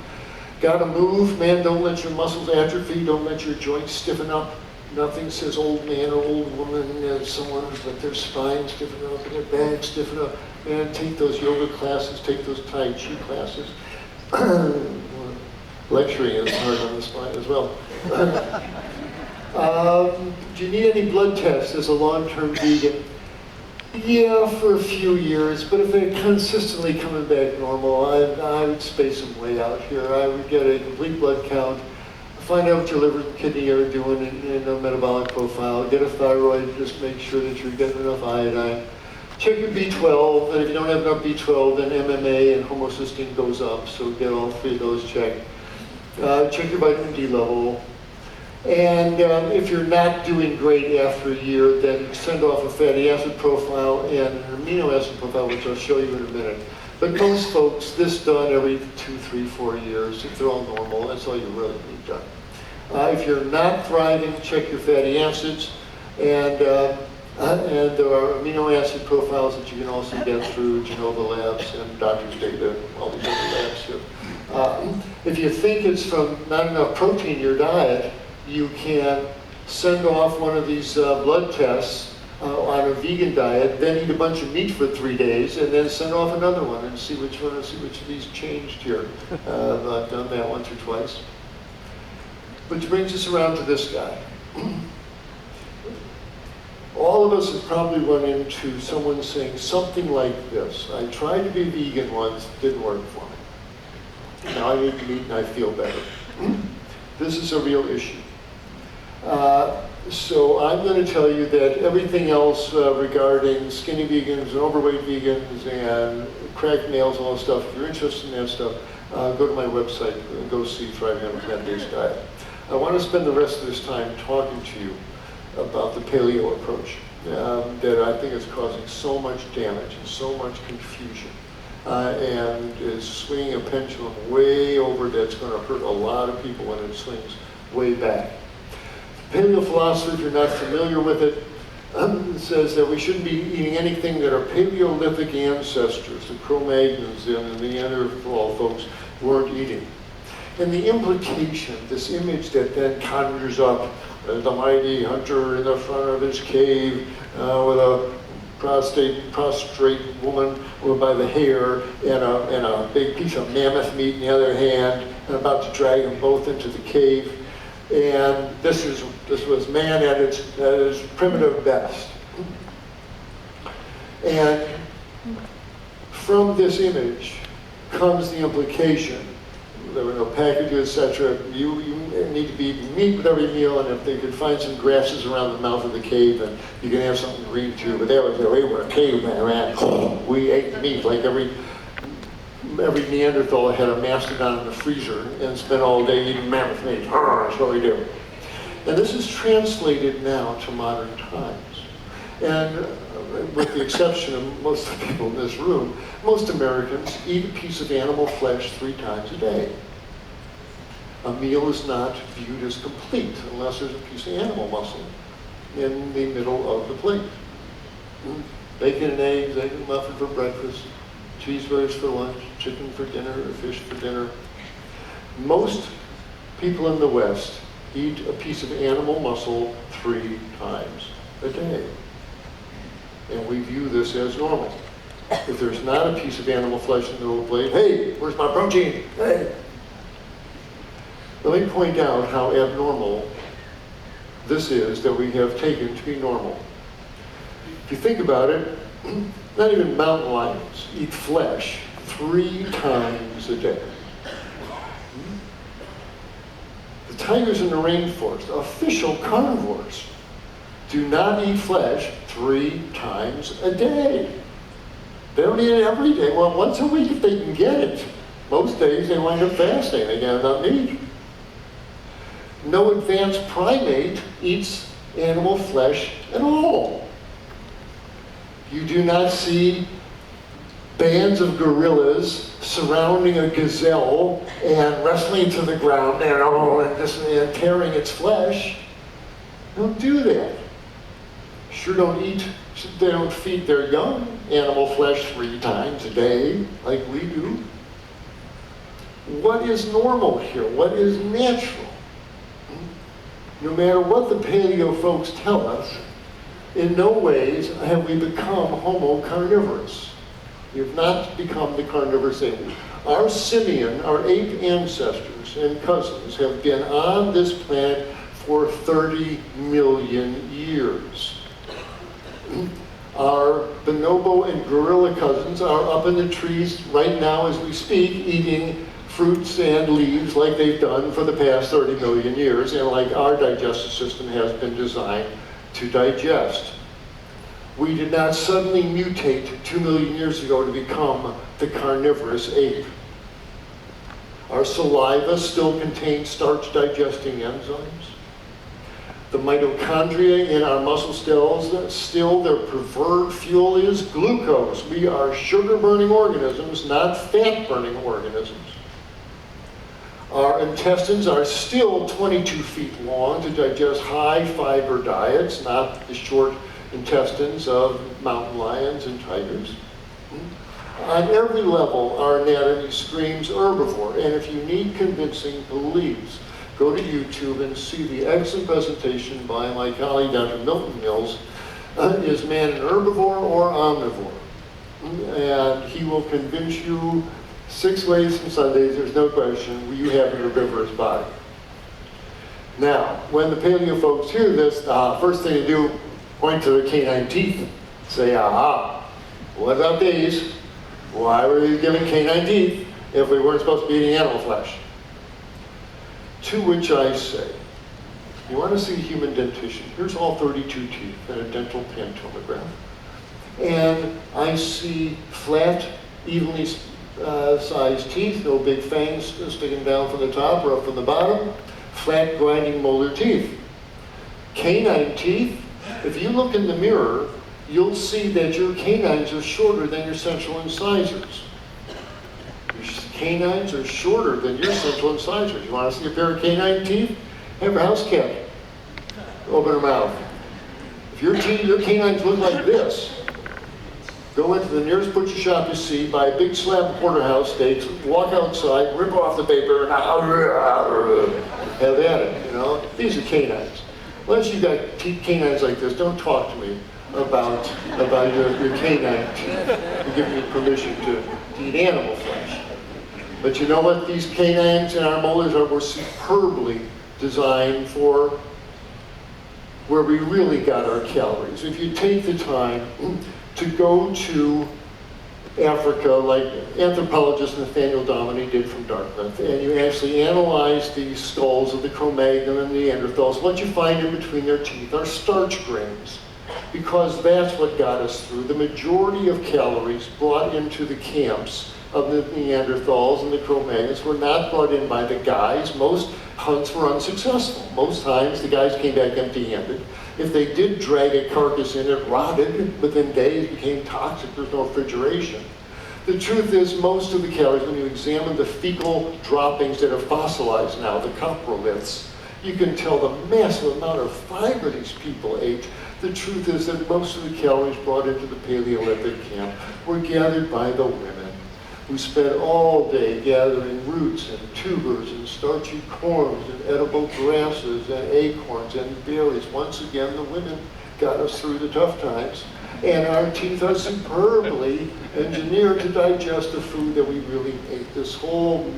Gotta move, man, don't let your muscles atrophy, don't let your joints stiffen up. Nothing says old man or old woman as someone who's let their spine stiffen up and their back stiffen up. Man, take those yoga classes, take those Tai Chi classes. Lecturing is hard on the spine as well. Do you need any blood tests as a long-term vegan? Yeah, for a few years, but if they're consistently coming back normal, I would space them way out here. I would get a complete blood count, find out what your liver and kidney are doing in a metabolic profile, get a thyroid, just make sure that you're getting enough iodine. Check your B12, and if you don't have enough B12, then MMA and homocysteine goes up, so get all three of those checked. Check your vitamin D level. And if you're not doing great after a year, then send off a fatty acid profile and an amino acid profile, which I'll show you in a minute. But most folks, this done every 2, 3, 4 years. If they're all normal, that's all you really need done. If you're not thriving, check your fatty acids. And there are amino acid profiles that you can also get through Genova Labs and Doctor's Data and all these other labs here. If you think it's from not enough protein in your diet, you can send off one of these blood tests on a vegan diet, then eat a bunch of meat for 3 days, and then send off another one and see which of these changed here. I've done that once or twice. Which brings us around to this guy. All of us have probably run into someone saying something like this: I tried to be vegan once, didn't work for me. Now I eat meat and I feel better. This is a real issue. So I'm going to tell you that everything else regarding skinny vegans and overweight vegans and cracked nails and all that stuff, if you're interested in that stuff, go to my website and go see Thriving on a Plant-Based Diet. I want to spend the rest of this time talking to you about the paleo approach that I think is causing so much damage and so much confusion and is swinging a pendulum way over that's going to hurt a lot of people when it swings way back. Paleo philosophy, if you're not familiar with it, says that we shouldn't be eating anything that our Paleolithic ancestors, the Cro-Magnons and the Neanderthal folks, weren't eating. And the implication, this image that then conjures up the mighty hunter in the front of his cave with a prostrate woman by the hair and a big piece of mammoth meat in the other hand, and about to drag them both into the cave. And this was man at its primitive best. And from this image comes the implication. There were no packages, etc. You need to be eating meat with every meal, and if they could find some grasses around the mouth of the cave, then you can have something green too. But that was the way we were a caveman, man. We ate meat like every Neanderthal had a mastodon in the freezer and spent all day eating mammoth meat. That's what we do. And this is translated now to modern times. And with the exception of most of the people in this room, most Americans eat a piece of animal flesh 3 times a day. A meal is not viewed as complete unless there's a piece of animal muscle in the middle of the plate. Bacon and eggs, egg and muffin for breakfast, cheeseburgers for lunch, chicken for dinner, or fish for dinner. Most people in the West eat a piece of animal muscle 3 times a day. And we view this as normal. If there's not a piece of animal flesh in the middle of the plate, hey, where's my protein? Hey. Let me point out how abnormal this is that we have taken to be normal. If you think about it, not even mountain lions eat flesh 3 times a day. The tigers in the rainforest, official carnivores, do not eat flesh 3 times a day. They don't eat it every day. Well, once a week if they can get it. Most days they wind up fasting. They get enough meat. No advanced primate eats animal flesh at all. You do not see bands of gorillas surrounding a gazelle and wrestling to the ground and tearing its flesh. Don't do that. They don't feed their young animal flesh 3 times a day like we do. what is normal here? What is natural? No matter what the paleo folks tell us, in no ways have we become Homo carnivorous. We have not become the carnivorous ape. Our simian, our ape ancestors and cousins have been on this planet for 30 million years. Our bonobo and gorilla cousins are up in the trees right now as we speak, eating fruits and leaves like they've done for the past 30 million years, and like our digestive system has been designed to digest. We did not suddenly mutate 2 million years ago to become the carnivorous ape. Our saliva still contains starch-digesting enzymes. The mitochondria in our muscle cells, still their preferred fuel is glucose. We are sugar-burning organisms, not fat-burning organisms. Our intestines are still 22 feet long to digest high-fiber diets, not the short intestines of mountain lions and tigers. On every level, our anatomy screams herbivore, and if you need convincing, please go to YouTube and see the excellent presentation by my colleague, Dr. Milton Mills, Is Man an Herbivore or Omnivore? And he will convince you 6 ways from Sundays, there's no question, you have an herbivorous body. Now, when the paleo folks hear this, first thing they do, point to their canine teeth, say, aha, what about these? Why were you giving canine teeth if we weren't supposed to be eating animal flesh? To which I say, you want to see human dentition? Here's all 32 teeth and a dental pantomograph. And I see flat, evenly sized teeth, no big fangs sticking down from the top or up from the bottom, flat grinding molar teeth. Canine teeth, if you look in the mirror, you'll see that your canines are shorter than your central incisors. Your canines are shorter than your central incisors. You want to see a pair of canine teeth? Have a house cat open her mouth. If your canines look like this, go into the nearest butcher shop you see, buy a big slab of porterhouse steaks, walk outside, rip off the paper, and have at it, you know? These are canines. Once you've got canines like this, don't talk to me about your canine teeth. You give me permission to eat animal flesh. But you know what? These canines and our molars were superbly designed for where we really got our calories. If you take the time to go to Africa, like anthropologist Nathaniel Dominy did from Dartmouth, and you actually analyze the skulls of the Cro-Magnon and Neanderthals, what you find in between their teeth are starch grains, because that's what got us through. The majority of calories brought into the camps of the Neanderthals and the Cro-Magnons were not brought in by the guys. Most hunts were unsuccessful. Most times the guys came back empty-handed. If they did drag a carcass in, it rotted within days, became toxic, there's no refrigeration. The truth is, most of the calories, when you examine the fecal droppings that are fossilized now, the coproliths, you can tell the massive amount of fiber these people ate. The truth is that most of the calories brought into the Paleolithic camp were gathered by the women. We spent all day gathering roots and tubers and starchy corns and edible grasses and acorns and berries. Once again, the women got us through the tough times. And our teeth are superbly engineered to digest the food that we really ate. This whole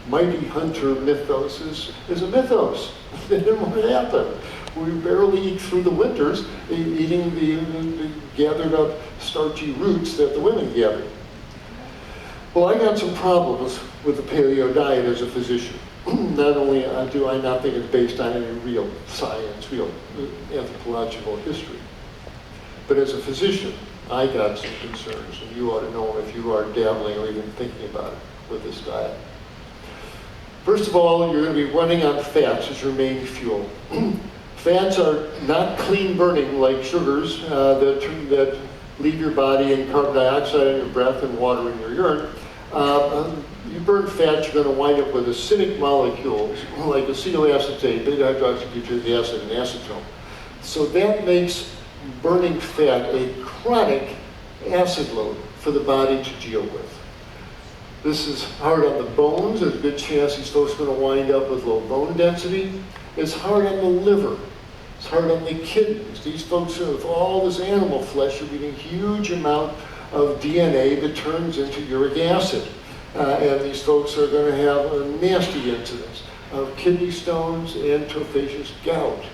mighty hunter mythos is a mythos. It didn't really happen. We barely eat through the winters, eating the gathered up starchy roots that the women gathered. Well, I got some problems with the paleo diet as a physician. Not only do I not think it's based on any real science, real anthropological history, but as a physician, I got some concerns, and you ought to know them if you are dabbling or even thinking about it with this diet. First of all, you're going to be running on fats as your main fuel. Fats are not clean burning like sugars that leave your body in carbon dioxide in your breath and water in your urine. You burn fat, you're going to wind up with acidic molecules like acetoacetate, beta-hydroxybutyric acid, and acetone. So that makes burning fat a chronic acid load for the body to deal with. This is hard on the bones. There's a good chance these folks are going to wind up with low bone density. It's hard on the liver. It's hard on the kidneys. These folks, with all this animal flesh, are eating a huge amount of DNA that turns into uric acid. And these folks are going to have a nasty incidence of kidney stones and tophaceous gout.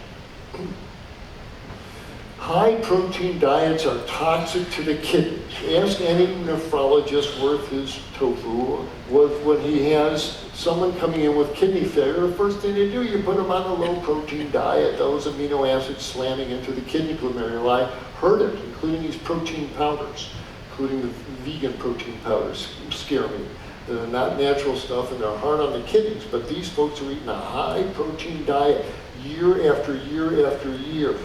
High protein diets are toxic to the kidneys. Ask any nephrologist worth his tofu when he has someone coming in with kidney failure. The first thing they do, you put them on a low protein diet. Those amino acids slamming into the kidney glomeruli hurt it, including these protein powders, including the vegan protein powders scare me. They're not natural stuff and they're hard on the kidneys, but these folks are eating a high protein diet year after year after year.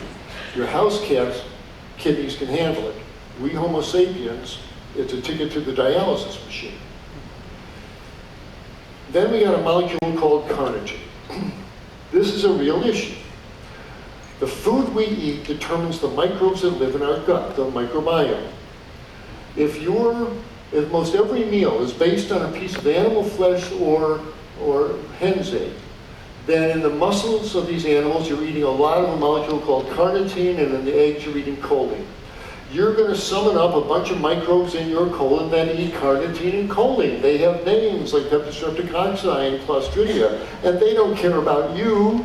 Your house cat's kidneys can handle it. We Homo sapiens, it's a ticket to the dialysis machine. Then we got a molecule called carnitine. This is a real issue. The food we eat determines the microbes that live in our gut, the microbiome. If most every meal is based on a piece of animal flesh or hen's egg, then in the muscles of these animals, you're eating a lot of a molecule called carnitine, and in the eggs, you're eating choline. You're going to summon up a bunch of microbes in your colon that eat carnitine and choline. They have names like Streptococci and Clostridia, and they don't care about you.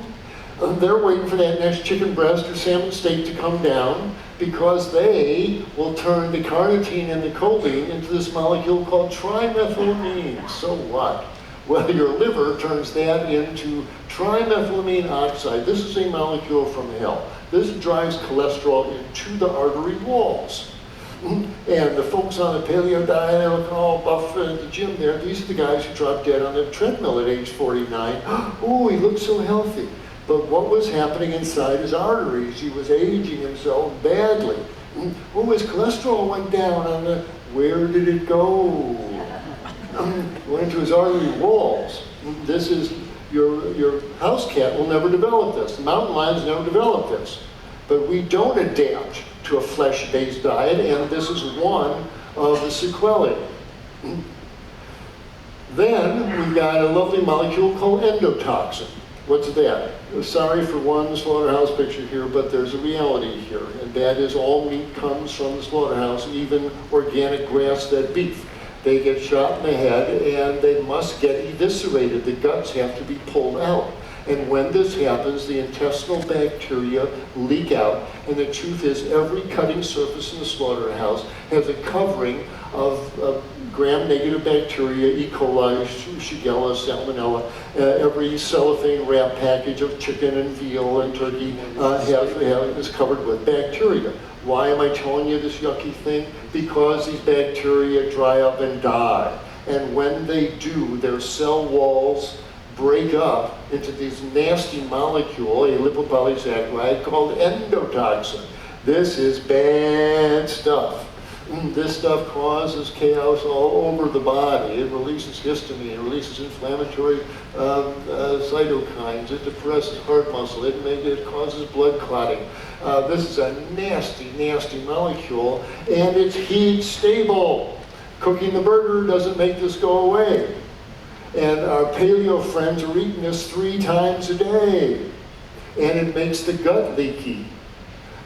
They're waiting for that next chicken breast or salmon steak to come down because they will turn the carnitine and the choline into this molecule called trimethylamine. So what? Well, your liver turns that into trimethylamine oxide. This is a molecule from hell. This drives cholesterol into the artery walls. And the folks on the paleo diet, they're looking all buff at the gym there. These are the guys who dropped dead on the treadmill at age 49. Oh, he looked so healthy. But what was happening inside his arteries? He was aging himself badly. Oh, his cholesterol went down on the, where did it go? Went into his artery walls. This is, your house cat will never develop this. The mountain lions never develop this. But we don't adapt to a flesh-based diet, and this is one of the sequelae. Then we've got a lovely molecule called endotoxin. What's that? Sorry for one slaughterhouse picture here, but there's a reality here, and that is all meat comes from the slaughterhouse, even organic grass-fed beef. They get shot in the head and they must get eviscerated. The guts have to be pulled out. And when this happens, the intestinal bacteria leak out. And the truth is, every cutting surface in the slaughterhouse has a covering of gram-negative bacteria, E. coli, Shigella, Salmonella. Every cellophane wrap package of chicken and veal and turkey is covered with bacteria. Why am I telling you this yucky thing? Because these bacteria dry up and die. And when they do, their cell walls break up into this nasty molecule, a lipopolysaccharide called endotoxin. This is bad stuff. This stuff causes chaos all over the body. It releases histamine, it releases inflammatory cytokines, it depresses heart muscle, it causes blood clotting. This is a nasty, nasty molecule, and it's heat stable. Cooking the burger doesn't make this go away. And our paleo friends are eating this 3 times a day, and it makes the gut leaky.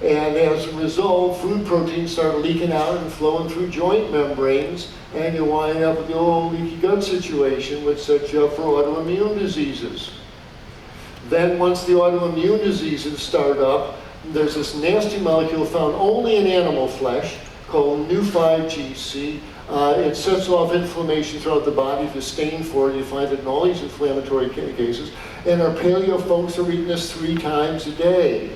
And as a result, food proteins start leaking out and flowing through joint membranes, and you wind up with the old leaky gut situation, which sets you up for autoimmune diseases. Then once the autoimmune diseases start up, there's this nasty molecule found only in animal flesh called New5GC. It sets off inflammation throughout the body. If you stain for it, you find it in all these inflammatory cases. And our paleo folks are eating this 3 times a day.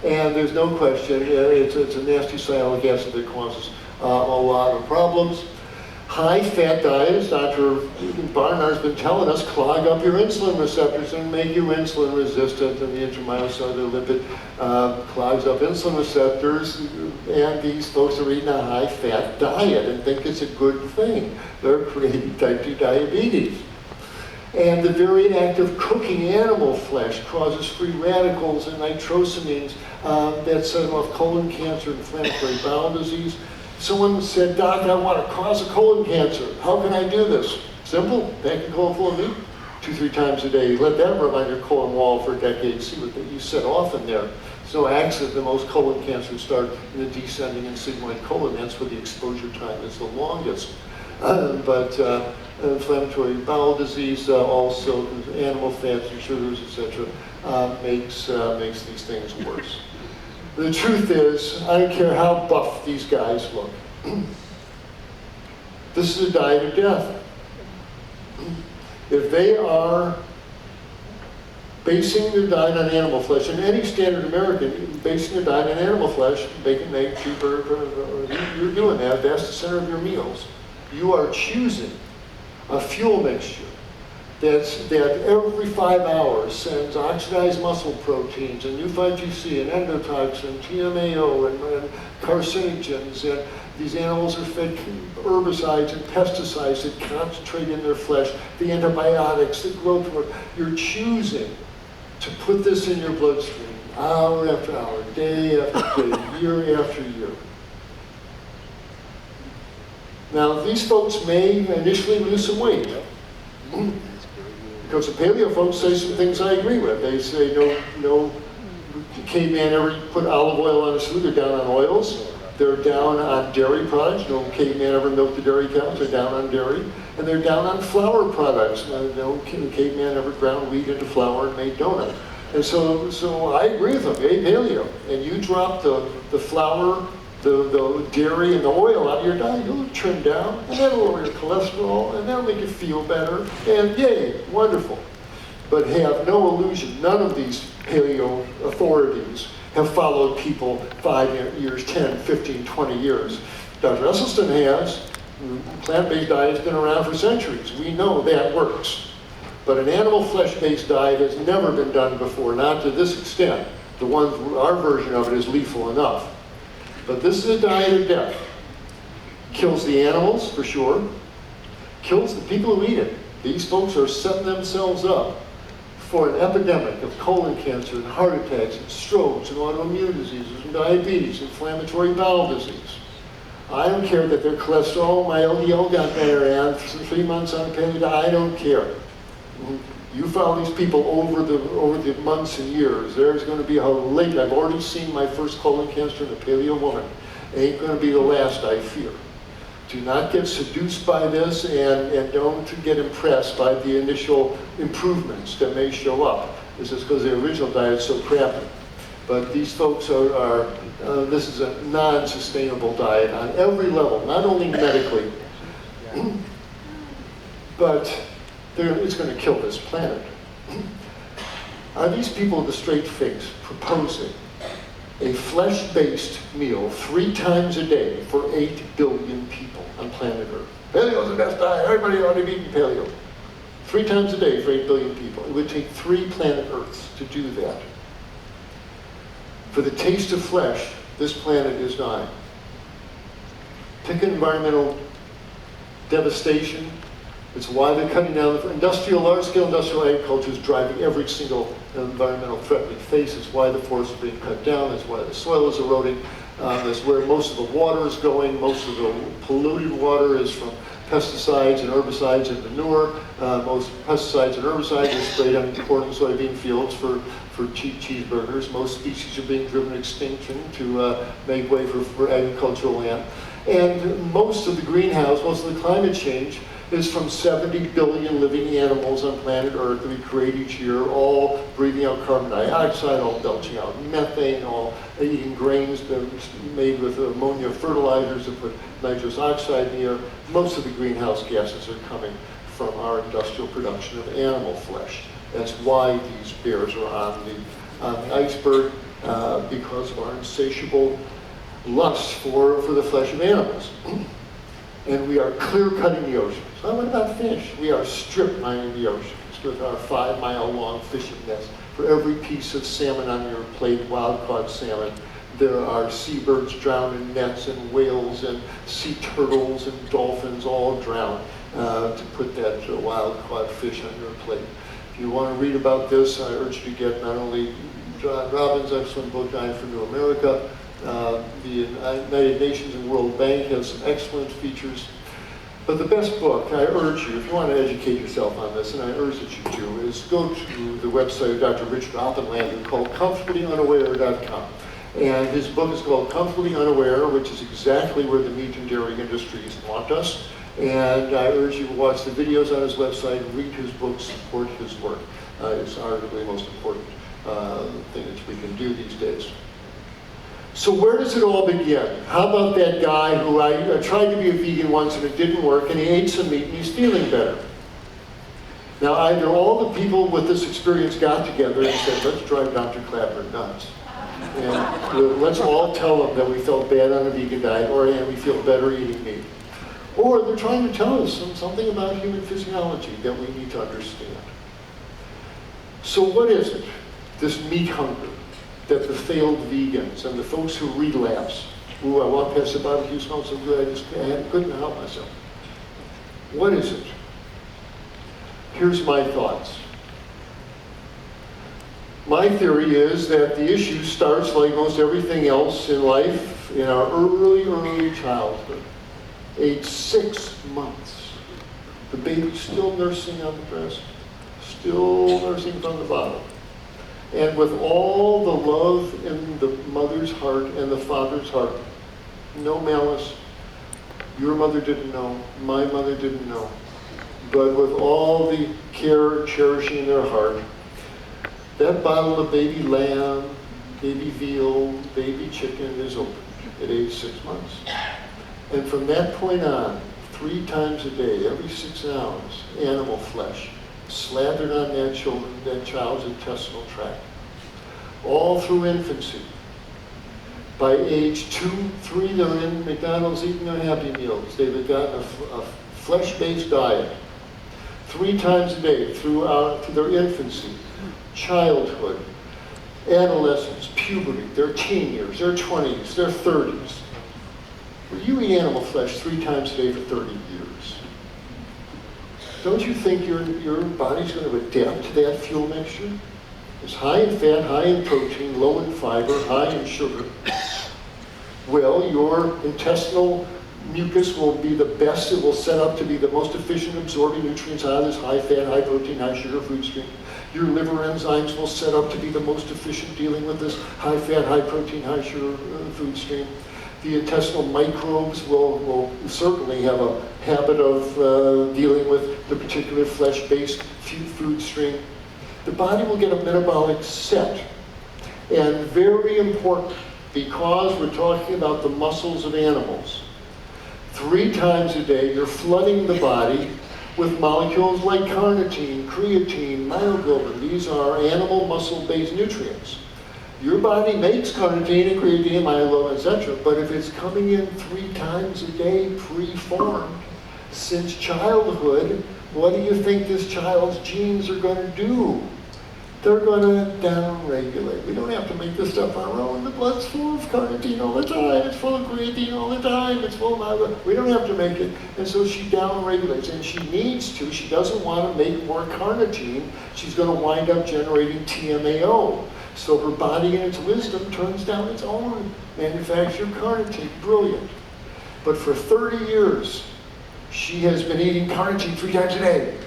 And there's no question, it's a nasty sialic acid that causes a lot of problems. High-fat diet, as Dr. Barnard's been telling us, clog up your insulin receptors and make you insulin resistant, and the intramyocellular lipid clogs up insulin receptors, and these folks are eating a high-fat diet and think it's a good thing. They're creating type 2 diabetes. And the very act of cooking animal flesh causes free radicals and nitrosamines that set off colon cancer, inflammatory bowel disease. Someone said, Doc, I want to cause a colon cancer. How can I do this? Simple, pack your colon full of meat 2-3 times a day. Let that rub on your colon wall for decades. See what you set off in there. It's no accident that most colon cancers start in the descending and sigmoid colon. That's where the exposure time is the longest. But inflammatory bowel disease, also animal fats and sugars, etc., makes these things worse. The truth is, I don't care how buff these guys look. This is a diet of death. If they are basing their diet on animal flesh, and any standard American basing their diet on animal flesh, bacon, egg, cheeseburger, you're doing that. That's the center of your meals. You are choosing a fuel mixture that every 5 hours sends oxidized muscle proteins and new 5GC and endotoxin, TMAO and carcinogens, and these animals are fed herbicides and pesticides that concentrate in their flesh, the antibiotics, the growth hormone. You're choosing to put this in your bloodstream hour after hour, day after day, year after year. Now, these folks may initially lose some weight. Because the paleo folks say some things I agree with. They say no caveman ever put olive oil on his food. They're down on oils. They're down on dairy products. No caveman ever milked the dairy cows. They're down on dairy. And they're down on flour products. No caveman ever ground wheat into flour and made donut. And so I agree with them. Hey, paleo. And you drop the flour, the dairy, and the oil out of your diet, you'll trim down, and that'll lower your cholesterol, and that'll make you feel better, and yay, wonderful. But have no illusion, none of these paleo authorities have followed people 5 years, 10, 15, 20 years. Dr. Esselstyn has. Plant-based diet has been around for centuries. We know that works. But an animal flesh-based diet has never been done before, not to this extent. Our version of it is lethal enough. But this is a diet of death. Kills the animals, for sure. Kills the people who eat it. These folks are setting themselves up for an epidemic of colon cancer and heart attacks and strokes and autoimmune diseases and diabetes, inflammatory bowel disease. I don't care that their cholesterol, my LDL got better after 3 months on paleo diet. I don't care. You follow these people over the months and years. There's going to be a late. I've already seen my first colon cancer in a paleo woman. Ain't going to be the last, I fear. Do not get seduced by this, and don't get impressed by the initial improvements that may show up. This is because the original diet's so crappy. But these folks this is a non-sustainable diet on every level, not only medically, but it's going to kill this planet. Are these people with a straight face proposing a flesh-based meal 3 times a day for 8 billion people on planet Earth? Paleo's the best diet. Everybody ought to be eating paleo. 3 times a day for 8 billion people. It would take 3 planet Earths to do that. For the taste of flesh, this planet is dying. Pick environmental devastation. It's why they're cutting down large-scale industrial agriculture is driving every single environmental threat we face. It's why the forests are being cut down. It's why the soil is eroding. It's where most of the water is going. Most of the polluted water is from pesticides and herbicides and manure. Most pesticides and herbicides are sprayed on corn and soybean fields for cheap cheeseburgers. Most species are being driven extinction to make way for agricultural land. And most of the greenhouse, most of the climate change is from 70 billion living animals on planet Earth that we create each year, all breathing out carbon dioxide, all belching out methane, all eating grains that are made with ammonia fertilizers that put nitrous oxide in the air. Most of the greenhouse gases are coming from our industrial production of animal flesh. That's why these bears are on the iceberg, because of our insatiable lust for the flesh of animals. And we are clear-cutting the oceans. So what about fish? We are strip mining the oceans with our 5-mile-long fishing nets. For every piece of salmon on your plate, wild-caught salmon, there are seabirds drowned in nets, and whales and sea turtles and dolphins all drowned to put that wild-caught fish on your plate. If you want to read about this, I urge you to get not only John Robbins' excellent book, Diet for New America, The United Nations and World Bank has some excellent features. But the best book, I urge you, if you want to educate yourself on this, and I urge that you do, is go to the website of Dr. Richard Oppenlander called ComfortablyUnaware.com. And his book is called Comfortably Unaware, which is exactly where the meat and dairy industries want us. And I urge you to watch the videos on his website, read his book, support his work. It's arguably the most important thing that we can do these days. So where does it all begin? How about that guy who I tried to be a vegan once and it didn't work, and he ate some meat and he's feeling better? Now either all the people with this experience got together and said, let's drive Dr. Klaper nuts. And let's all tell him that we felt bad on a vegan diet, or and we feel better eating meat. Or they're trying to tell us something about human physiology that we need to understand. So what is it, this meat hunger, that the failed vegans and the folks who relapse, ooh, I walked past the barbecue, smelled so good, I couldn't help myself. What is it? Here's my thoughts. My theory is that the issue starts, like most everything else in life, in our early childhood. Age 6 months. The baby's still nursing on the breast, still nursing from the bottom. And with all the love in the mother's heart and the father's heart, no malice. Your mother didn't know, my mother didn't know. But with all the care and cherishing in their heart, that bottle of baby lamb, baby veal, baby chicken is opened at age 6 months. And from that point on, 3 times a day, every 6 hours, animal flesh slathered on that child's intestinal tract, all through infancy. By age 2, 3, they're in McDonald's eating their Happy Meals. They've gotten a flesh-based diet 3 times a day throughout their infancy, childhood, adolescence, puberty, their teen years, their 20s, their 30s. Well, you eat animal flesh 3 times a day for 30 years. Don't you think your body's going to adapt to that fuel mixture? It's high in fat, high in protein, low in fiber, high in sugar. Well, your intestinal mucus will be the best. It will set up to be the most efficient absorbing nutrients out of this high fat, high protein, high sugar food stream. Your liver enzymes will set up to be the most efficient dealing with this high fat, high protein, high sugar food stream. The intestinal microbes will certainly have a habit of dealing with the particular flesh-based food stream. The body will get a metabolic set. And very important, because we're talking about the muscles of animals, 3 times a day you're flooding the body with molecules like carnitine, creatine, myoglobin. These are animal muscle-based nutrients. Your body makes carnitine and creatine, myoglobin, etc. But if it's coming in 3 times a day pre-formed since childhood, what do you think this child's genes are going to do? They're going to down-regulate. We don't have to make this stuff on our own. The blood's full of carnitine all the time. It's full of creatine all the time. It's full of myoglobin. We don't have to make it. And so she down-regulates. And she needs to. She doesn't want to make more carnitine. She's going to wind up generating TMAO. So her body in its wisdom turns down its own manufactured carnitine. Brilliant. But for 30 years, she has been eating carnitine 3 times a day.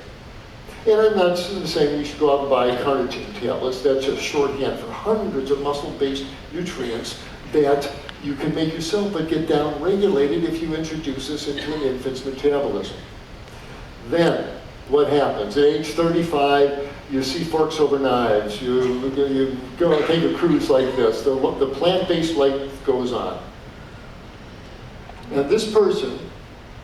And I'm not saying we should go out and buy carnitine tablets. That's just shorthand for hundreds of muscle-based nutrients that you can make yourself, but get down-regulated if you introduce this into an infant's metabolism. Then, what happens? At age 35, you see forks over knives. You go take a cruise like this. The plant-based life goes on. And this person,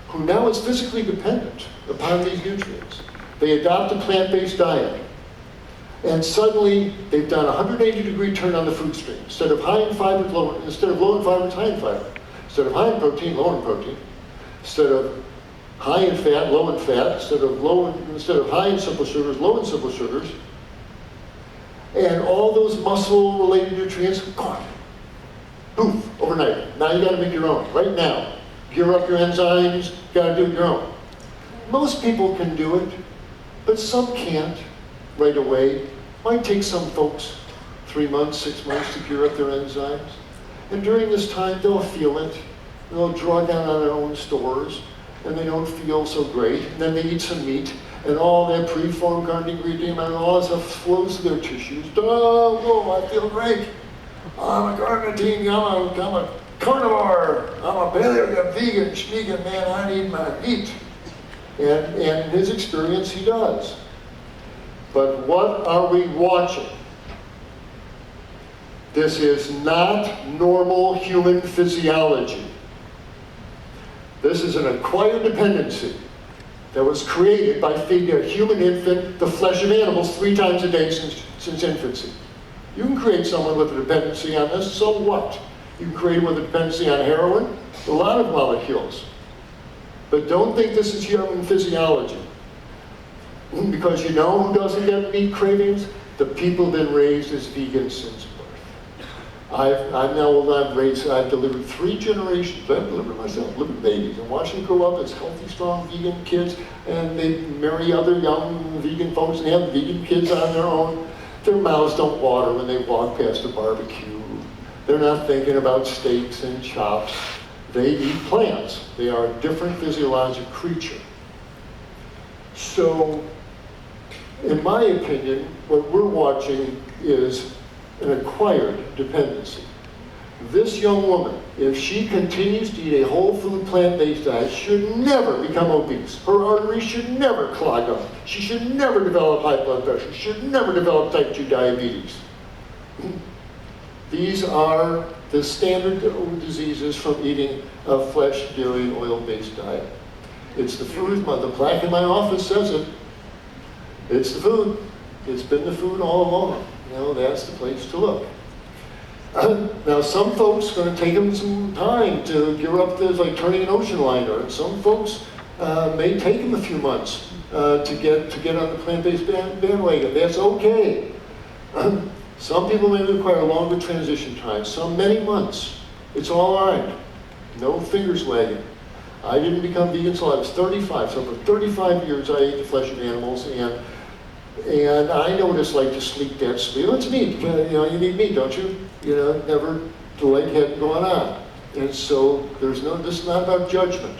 who now is physically dependent upon these nutrients, they adopt a plant-based diet, and suddenly they've done a 180-degree turn on the food stream. Instead of high in fiber, instead of low in fiber, it's high in fiber. Instead of high in protein, low in protein. Instead of high in fat, low in fat. Instead of high in simple sugars, low in simple sugars. And all those muscle-related nutrients, gone. Poof, overnight. Now you got to make your own, right now. Gear up your enzymes, got to do it your own. Most people can do it, but some can't right away. Might take some folks 3 months, 6 months to gear up their enzymes. And during this time, they'll feel it. They'll draw down on their own stores, and they don't feel so great. And then they eat some meat, and all that preformed garden ingredient and all that stuff flows to their tissues. Oh, I feel great. I'm a carnitine, I'm a carnivore, I'm a paleo, vegan, vegan, man, I need my meat. And in his experience, he does. But what are we watching? This is not normal human physiology. This is an acquired dependency that was created by feeding a human infant the flesh of animals 3 times a day since infancy. You can create someone with a dependency on this, so what? You can create one with a dependency on heroin, a lot of molecules. But don't think this is human physiology. Because you know who doesn't get meat cravings? The people who've been raised as vegans since birth. I'm now old, I've delivered 3 generations. I've delivered myself, delivered babies, and watched them grow up as healthy, strong vegan kids, and they marry other young vegan folks and have vegan kids on their own. Their mouths don't water when they walk past a barbecue. They're not thinking about steaks and chops. They eat plants. They are a different physiologic creature. So, in my opinion, what we're watching is an acquired dependency. This young woman, if she continues to eat a whole food plant-based diet, should never become obese. Her arteries should never clog up. She should never develop high blood pressure. She should never develop type 2 diabetes. These are the standard diseases from eating a flesh, dairy, oil-based diet. It's the food, the plaque in my office says it. It's the food. It's been the food all along. You know, that's the place to look. Now, some folks are going to take them some time to gear up. There's like turning an ocean liner, and some folks may take them a few months to get on the plant-based bandwagon. That's okay. Some people may require longer transition time, some many months. It's all right. No fingers wagging. I didn't become vegan until I was 35, so for 35 years I ate the flesh of animals, and I know what it's like to sleep that sleep. It's meat, you know, you need meat, don't you? You know, never, the light hadn't gone on. And so this is not about judgment.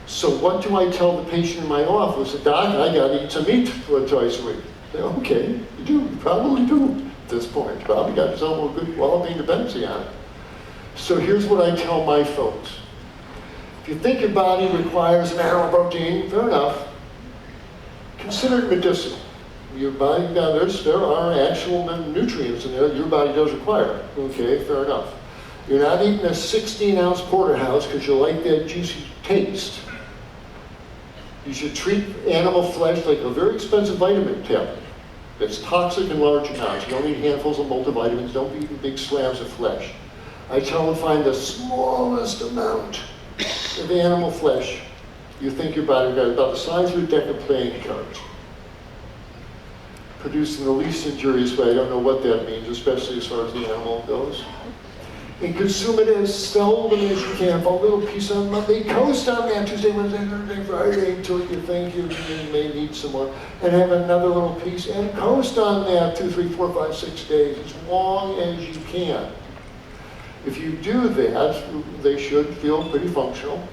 So what do I tell the patient in my office? Doc, I gotta eat some meat twice a week. Say, okay, you do, you probably do at this point. You probably got some good well-being dependency on it. So here's what I tell my folks. If you think your body requires an animal protein, fair enough. Consider it medicinal. Your body, now there are actual nutrients in there your body does require. Okay, fair enough. You're not eating a 16-ounce porterhouse because you like that juicy taste. You should treat animal flesh like a very expensive vitamin tablet. It's toxic in large amounts. You don't eat handfuls of multivitamins. Don't be eating big slabs of flesh. I tell them find the smallest amount of animal flesh you think your body got, about the size of a deck of playing cards. Produced in the least injurious way. I don't know what that means, especially as far as the animal goes. And consume it as seldom as you can. A little piece on Monday, coast on that Tuesday, Wednesday, Thursday, Friday, until you think you may need some more. And have another little piece, and coast on that 2, 3, 4, 5, 6 days, as long as you can. If you do that, they should feel pretty functional.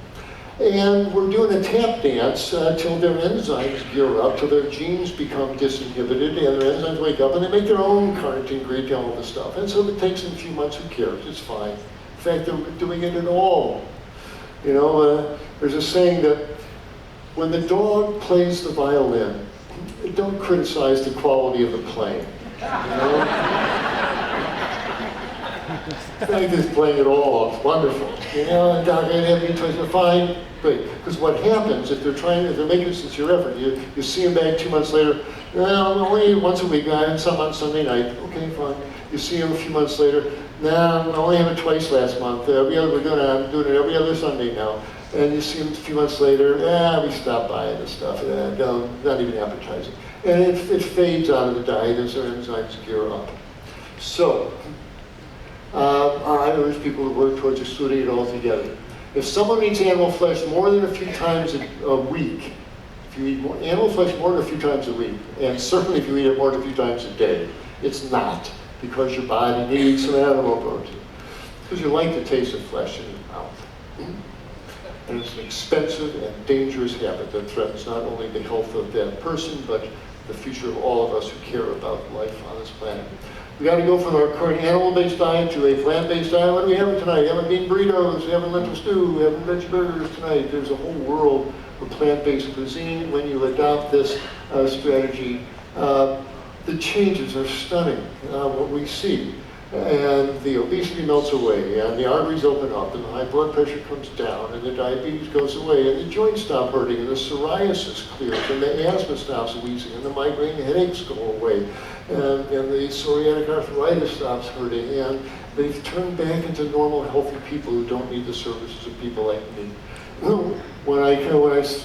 And we're doing a tap dance till their enzymes gear up, till their genes become disinhibited, and their enzymes wake up, and they make their own carnitine ingredient, all this stuff. And so if it takes them a few months, who cares? It's fine. In fact, they're doing it at all. You know, there's a saying that when the dog plays the violin, don't criticize the quality of the playing. You know? I think it's playing it all. It's wonderful. You know, and Doc, I have any choice, but fine, great. Because what happens if they're making a sincere effort, you see them back 2 months later, well, only once a week, I had some on Sunday night. Okay, fine. You see them a few months later, no, I only had it twice last month. I'm doing it every other Sunday now. And you see them a few months later, we stopped buying this stuff. No, not even appetizing. And it fades out of the diet as their enzymes gear up. So, I urge people to work towards excluding it altogether. If someone eats animal flesh more than a few times a week, if you eat animal flesh more than a few times a week, and certainly if you eat it more than a few times a day, it's not, because your body needs some animal protein. Because you like the taste of flesh in your mouth. And it's an expensive and dangerous habit that threatens not only the health of that person, but the future of all of us who care about life on this planet. We got to go from our current animal-based diet to a plant-based diet. What are we having tonight? Having bean burritos, having lentil stew, having veggie burgers tonight. There's a whole world of plant-based cuisine when you adopt this strategy. The changes are stunning, what we see. And the obesity melts away, and the arteries open up, and the high blood pressure comes down, and the diabetes goes away, and the joints stop hurting, and the psoriasis clears, and the asthma stops wheezing, and the migraine headaches go away, and the psoriatic arthritis stops hurting, and they've turned back into normal, healthy people who don't need the services of people like me. When I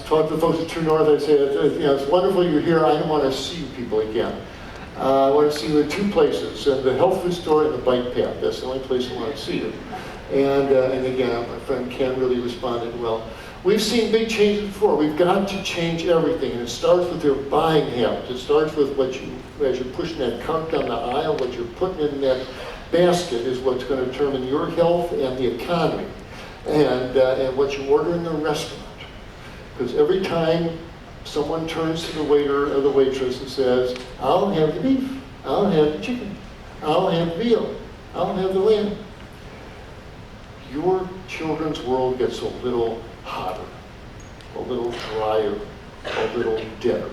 talk to folks at True North, I say, it's wonderful you're here. I don't want to see you people again. I want to see you in two places, and the health food store and the bike path. That's the only place I want to see you. And again, my friend Ken really responded well. We've seen big changes before. We've got to change everything, and it starts with your buying habits. It starts with as you're pushing that cart down the aisle, what you're putting in that basket is what's going to determine your health and the economy, and what you order in the restaurant. Because every time someone turns to the waiter or the waitress and says, I'll have the beef, I'll have the chicken, I'll have the veal, I'll have the lamb, your children's world gets a little hotter, a little drier, a little deader.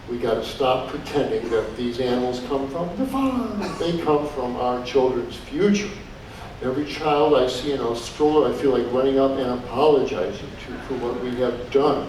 We got to stop pretending that these animals come from the farm. They come from our children's future. Every child I see in a stroller, I feel like running up and apologizing to for what we have done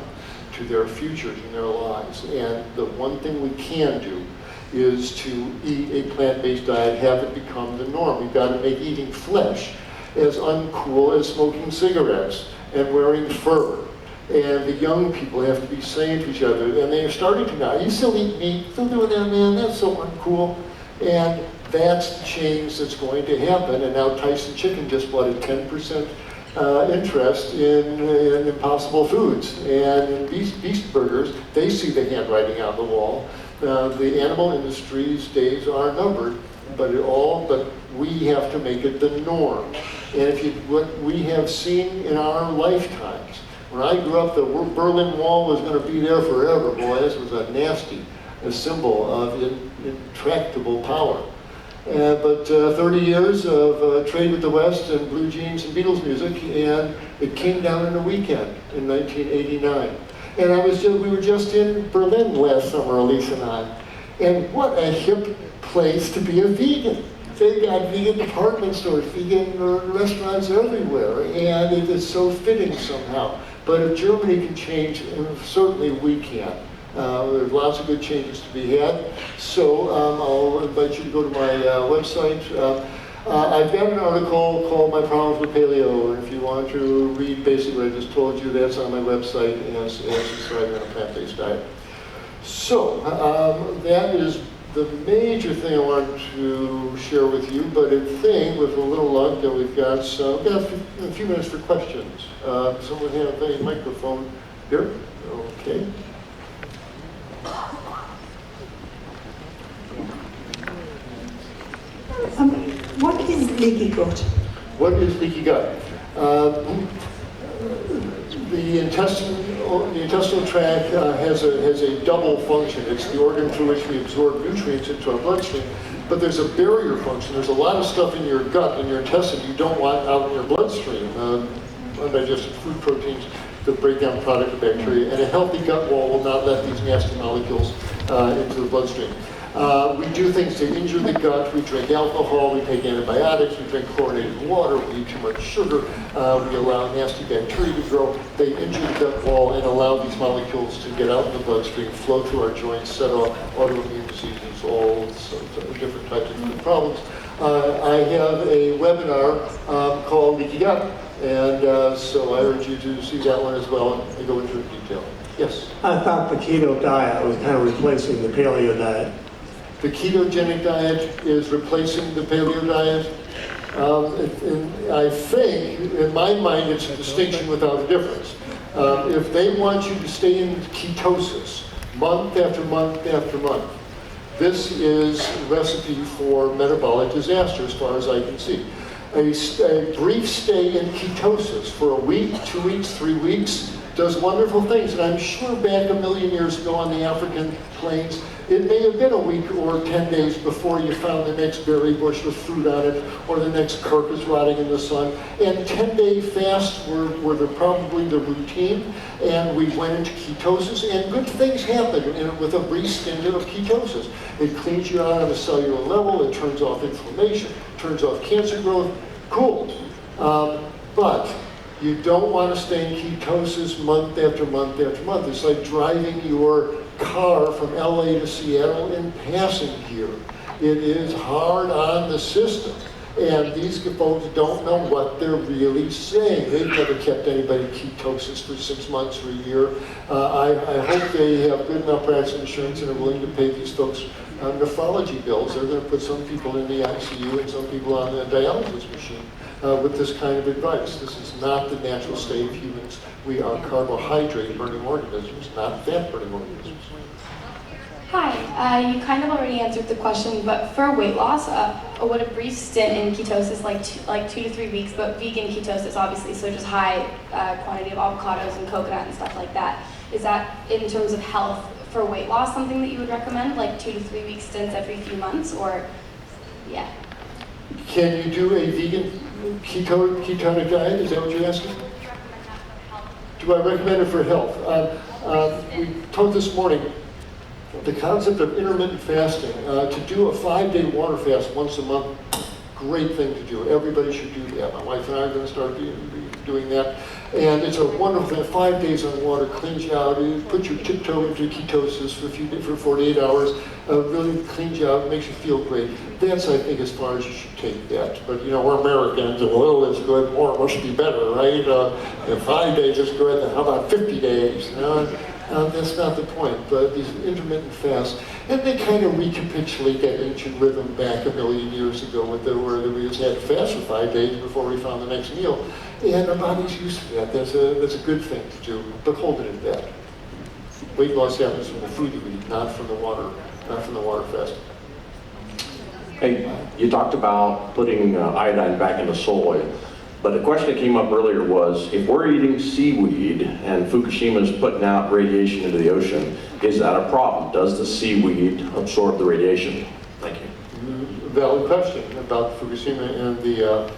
to their futures and their lives. And the one thing we can do is to eat a plant-based diet, have it become the norm. We've got to make eating flesh as uncool as smoking cigarettes and wearing fur. And the young people have to be saying to each other, and they are starting to now, you still eat meat, still doing that, man, that's so uncool. And that's the change that's going to happen. And now Tyson Chicken just bought a 10% interest in Impossible Foods and Beast Burgers. They see the handwriting on the wall. The animal industry's days are numbered, but we have to make it the norm. And what we have seen in our lifetimes, when I grew up, the Berlin Wall was going to be there forever. Boy, this was a symbol of intractable power. But 30 years of trade with the West and blue jeans and Beatles music, and it came down in a weekend in 1989. And we were just in Berlin last summer, Elise and I, and what a hip place to be a vegan. They got vegan department stores, vegan restaurants everywhere, and it is so fitting somehow. But if Germany can change, certainly we can. There's lots of good changes to be had. So I'll invite you to go to my website. I've got an article called My Problems with Paleo, and if you want to read basically what I just told you, that's on my website as describing on a plant-based diet. So that is the major thing I wanted to share with you, but I think with a little luck that we've got a few minutes for questions. Someone have a microphone here? Okay. What is leaky gut? What is leaky gut? The intestinal tract has a double function. It's the organ through which we absorb nutrients into our bloodstream, but there's a barrier function. There's a lot of stuff in your gut, in your intestine, you don't want out in your bloodstream. Undigested food proteins, the breakdown product of bacteria, and a healthy gut wall will not let these nasty molecules into the bloodstream. We do things to injure the gut. We drink alcohol, we take antibiotics, we drink chlorinated water, we eat too much sugar, we allow nasty bacteria to grow. They injure the gut wall and allow these molecules to get out in the bloodstream, flow through our joints, set off autoimmune diseases, all sorts of different types of food problems. I have a webinar called Leaky Gut, and so I urge you to see that one as well and go into detail. Yes? I thought the keto diet was kind of replacing the paleo diet. The ketogenic diet is replacing the paleo diet. I think, in my mind, it's a distinction without a difference. If they want you to stay in ketosis month after month after month, this is a recipe for metabolic disaster as far as I can see. A brief stay in ketosis for a week, 2 weeks, 3 weeks does wonderful things. And I'm sure back a million years ago on the African plains, it may have been a week or 10 days before you found the next berry bush with fruit on it, or the next carcass rotting in the sun. And 10-day fasts were probably the routine, and we went into ketosis, and good things happen with a brief stint of ketosis. It cleans you out on a cellular level, it turns off inflammation, turns off cancer growth. Cool. But you don't want to stay in ketosis month after month after month. It's like driving your car from LA to Seattle in passing gear. It is hard on the system. And these folks don't know what they're really saying. They've never kept anybody in ketosis for 6 months or a year. I hope they have good malpractice insurance and are willing to pay these folks nephrology bills. They're going to put some people in the ICU and some people on the dialysis machine with this kind of advice. This is not the natural state of humans. We are carbohydrate-burning organisms, not fat-burning organisms. Hi, you kind of already answered the question, but for weight loss, would a brief stint in ketosis, like 2 to 3 weeks, but vegan ketosis obviously, so just high quantity of avocados and coconut and stuff like that, is that in terms of health for weight loss something that you would recommend, like 2 to 3 week stints every few months, or yeah? Can you do a vegan ketonic diet? Is that what you're asking? Do I recommend it for health? We talked this morning, the concept of intermittent fasting, to do a 5-day water fast once a month, great thing to do. Everybody should do that. My wife and I are going to start doing that. And it's a wonderful thing. 5 days on water cleans you out. It puts your tiptoe into ketosis for 48 hours. Really cleans you out, makes you feel great. That's, I think, as far as you should take that. But, you know, we're Americans, and oil is good, more must be better, right? If 5 days is good, then how about 50 days? You know? That's not the point, but these intermittent fasts, and they kind of recapitulate that ancient rhythm back a million years ago where we just had to fast for 5 days before we found the next meal. And our body's used to that. That's a good thing to do, but hold it at that. Weight loss happens from the food you eat, not from the water fasting. Hey, you talked about putting iodine back in the soil. But the question that came up earlier was, if we're eating seaweed and Fukushima's putting out radiation into the ocean, is that a problem? Does the seaweed absorb the radiation? Thank you. Valid question about Fukushima and the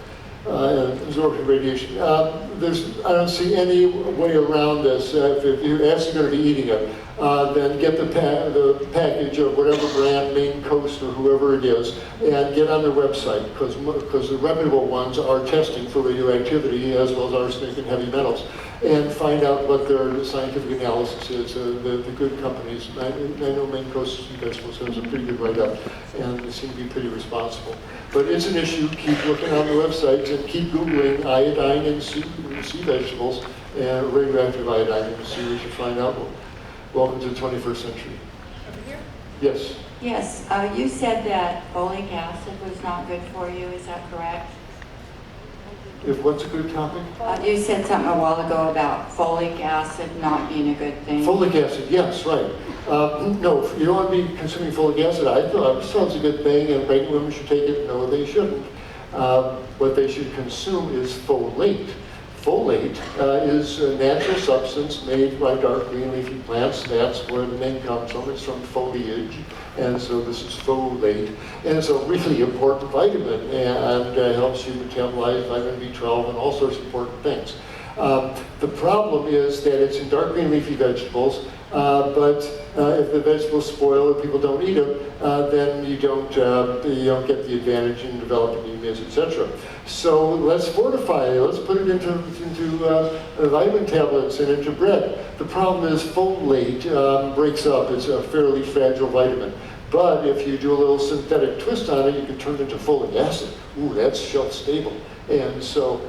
absorption radiation. I don't see any way around this. If you're actually going to be eating it, then get the package of whatever brand, Maine Coast or whoever it is, and get on their website, because the reputable ones are testing for radioactivity as well as arsenic and heavy metals, and find out what their scientific analysis is. The good companies, I know Maine Coast Vegetables has a pretty good write-up, and they seem to be pretty responsible. But it's an issue. Keep looking on the websites and keep Googling iodine in sea vegetables and radioactive iodine and see what you find out. Welcome to the 21st century. Yes. Yes, you said that folic acid was not good for you, is that correct? If what's a good topic? You said something a while ago about folic acid not being a good thing. Folic acid, yes, right. No, you don't want to be consuming folic acid. I thought it sounds a good thing, and pregnant women should take it. No, they shouldn't. What they should consume is folate. Folate is a natural substance made by dark green leafy plants. That's where the name comes from. It's from foliage, and so this is folate. And it's a really important vitamin, and helps you metabolize vitamin B12 and all sorts of important things. The problem is that it's in dark green leafy vegetables, but if the vegetables spoil or people don't eat them, then you don't get the advantage in developing anemias, etc. So let's fortify it. Let's put it into vitamin tablets and into bread. The problem is folate breaks up. It's a fairly fragile vitamin. But if you do a little synthetic twist on it, you can turn it into folic acid. Ooh, that's shelf stable. And so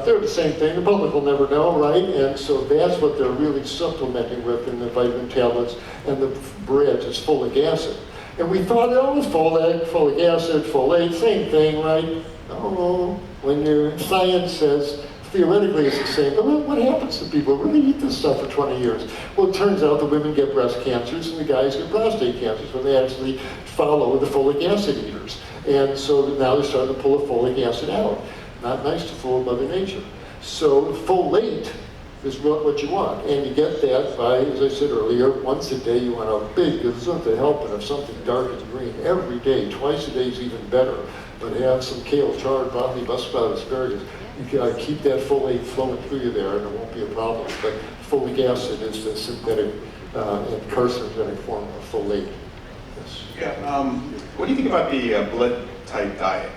they're the same thing. The public will never know, right? And so that's what they're really supplementing with in the vitamin tablets and the breads is folic acid. And we thought, oh, it's folic acid, folate, same thing, right? No, when your science says theoretically it's the same, but what happens to people who really eat this stuff for 20 years? Well, it turns out the women get breast cancers and the guys get prostate cancers when they actually follow the folic acid eaters. And so now they're starting to pull the folic acid out. not nice to fool Mother Nature. So folate is what you want, and you get that by, as I said earlier, once a day you want a big gazillion of helping of something dark and green every day. Twice a day is even better, but have some kale, chard, broccoli, buzzsprout, asparagus. You can keep that folate flowing through you there, and it won't be a problem. But folic acid is the synthetic and carcinogenic form of folate. Yes. Yeah. What do you think about the blood type diet?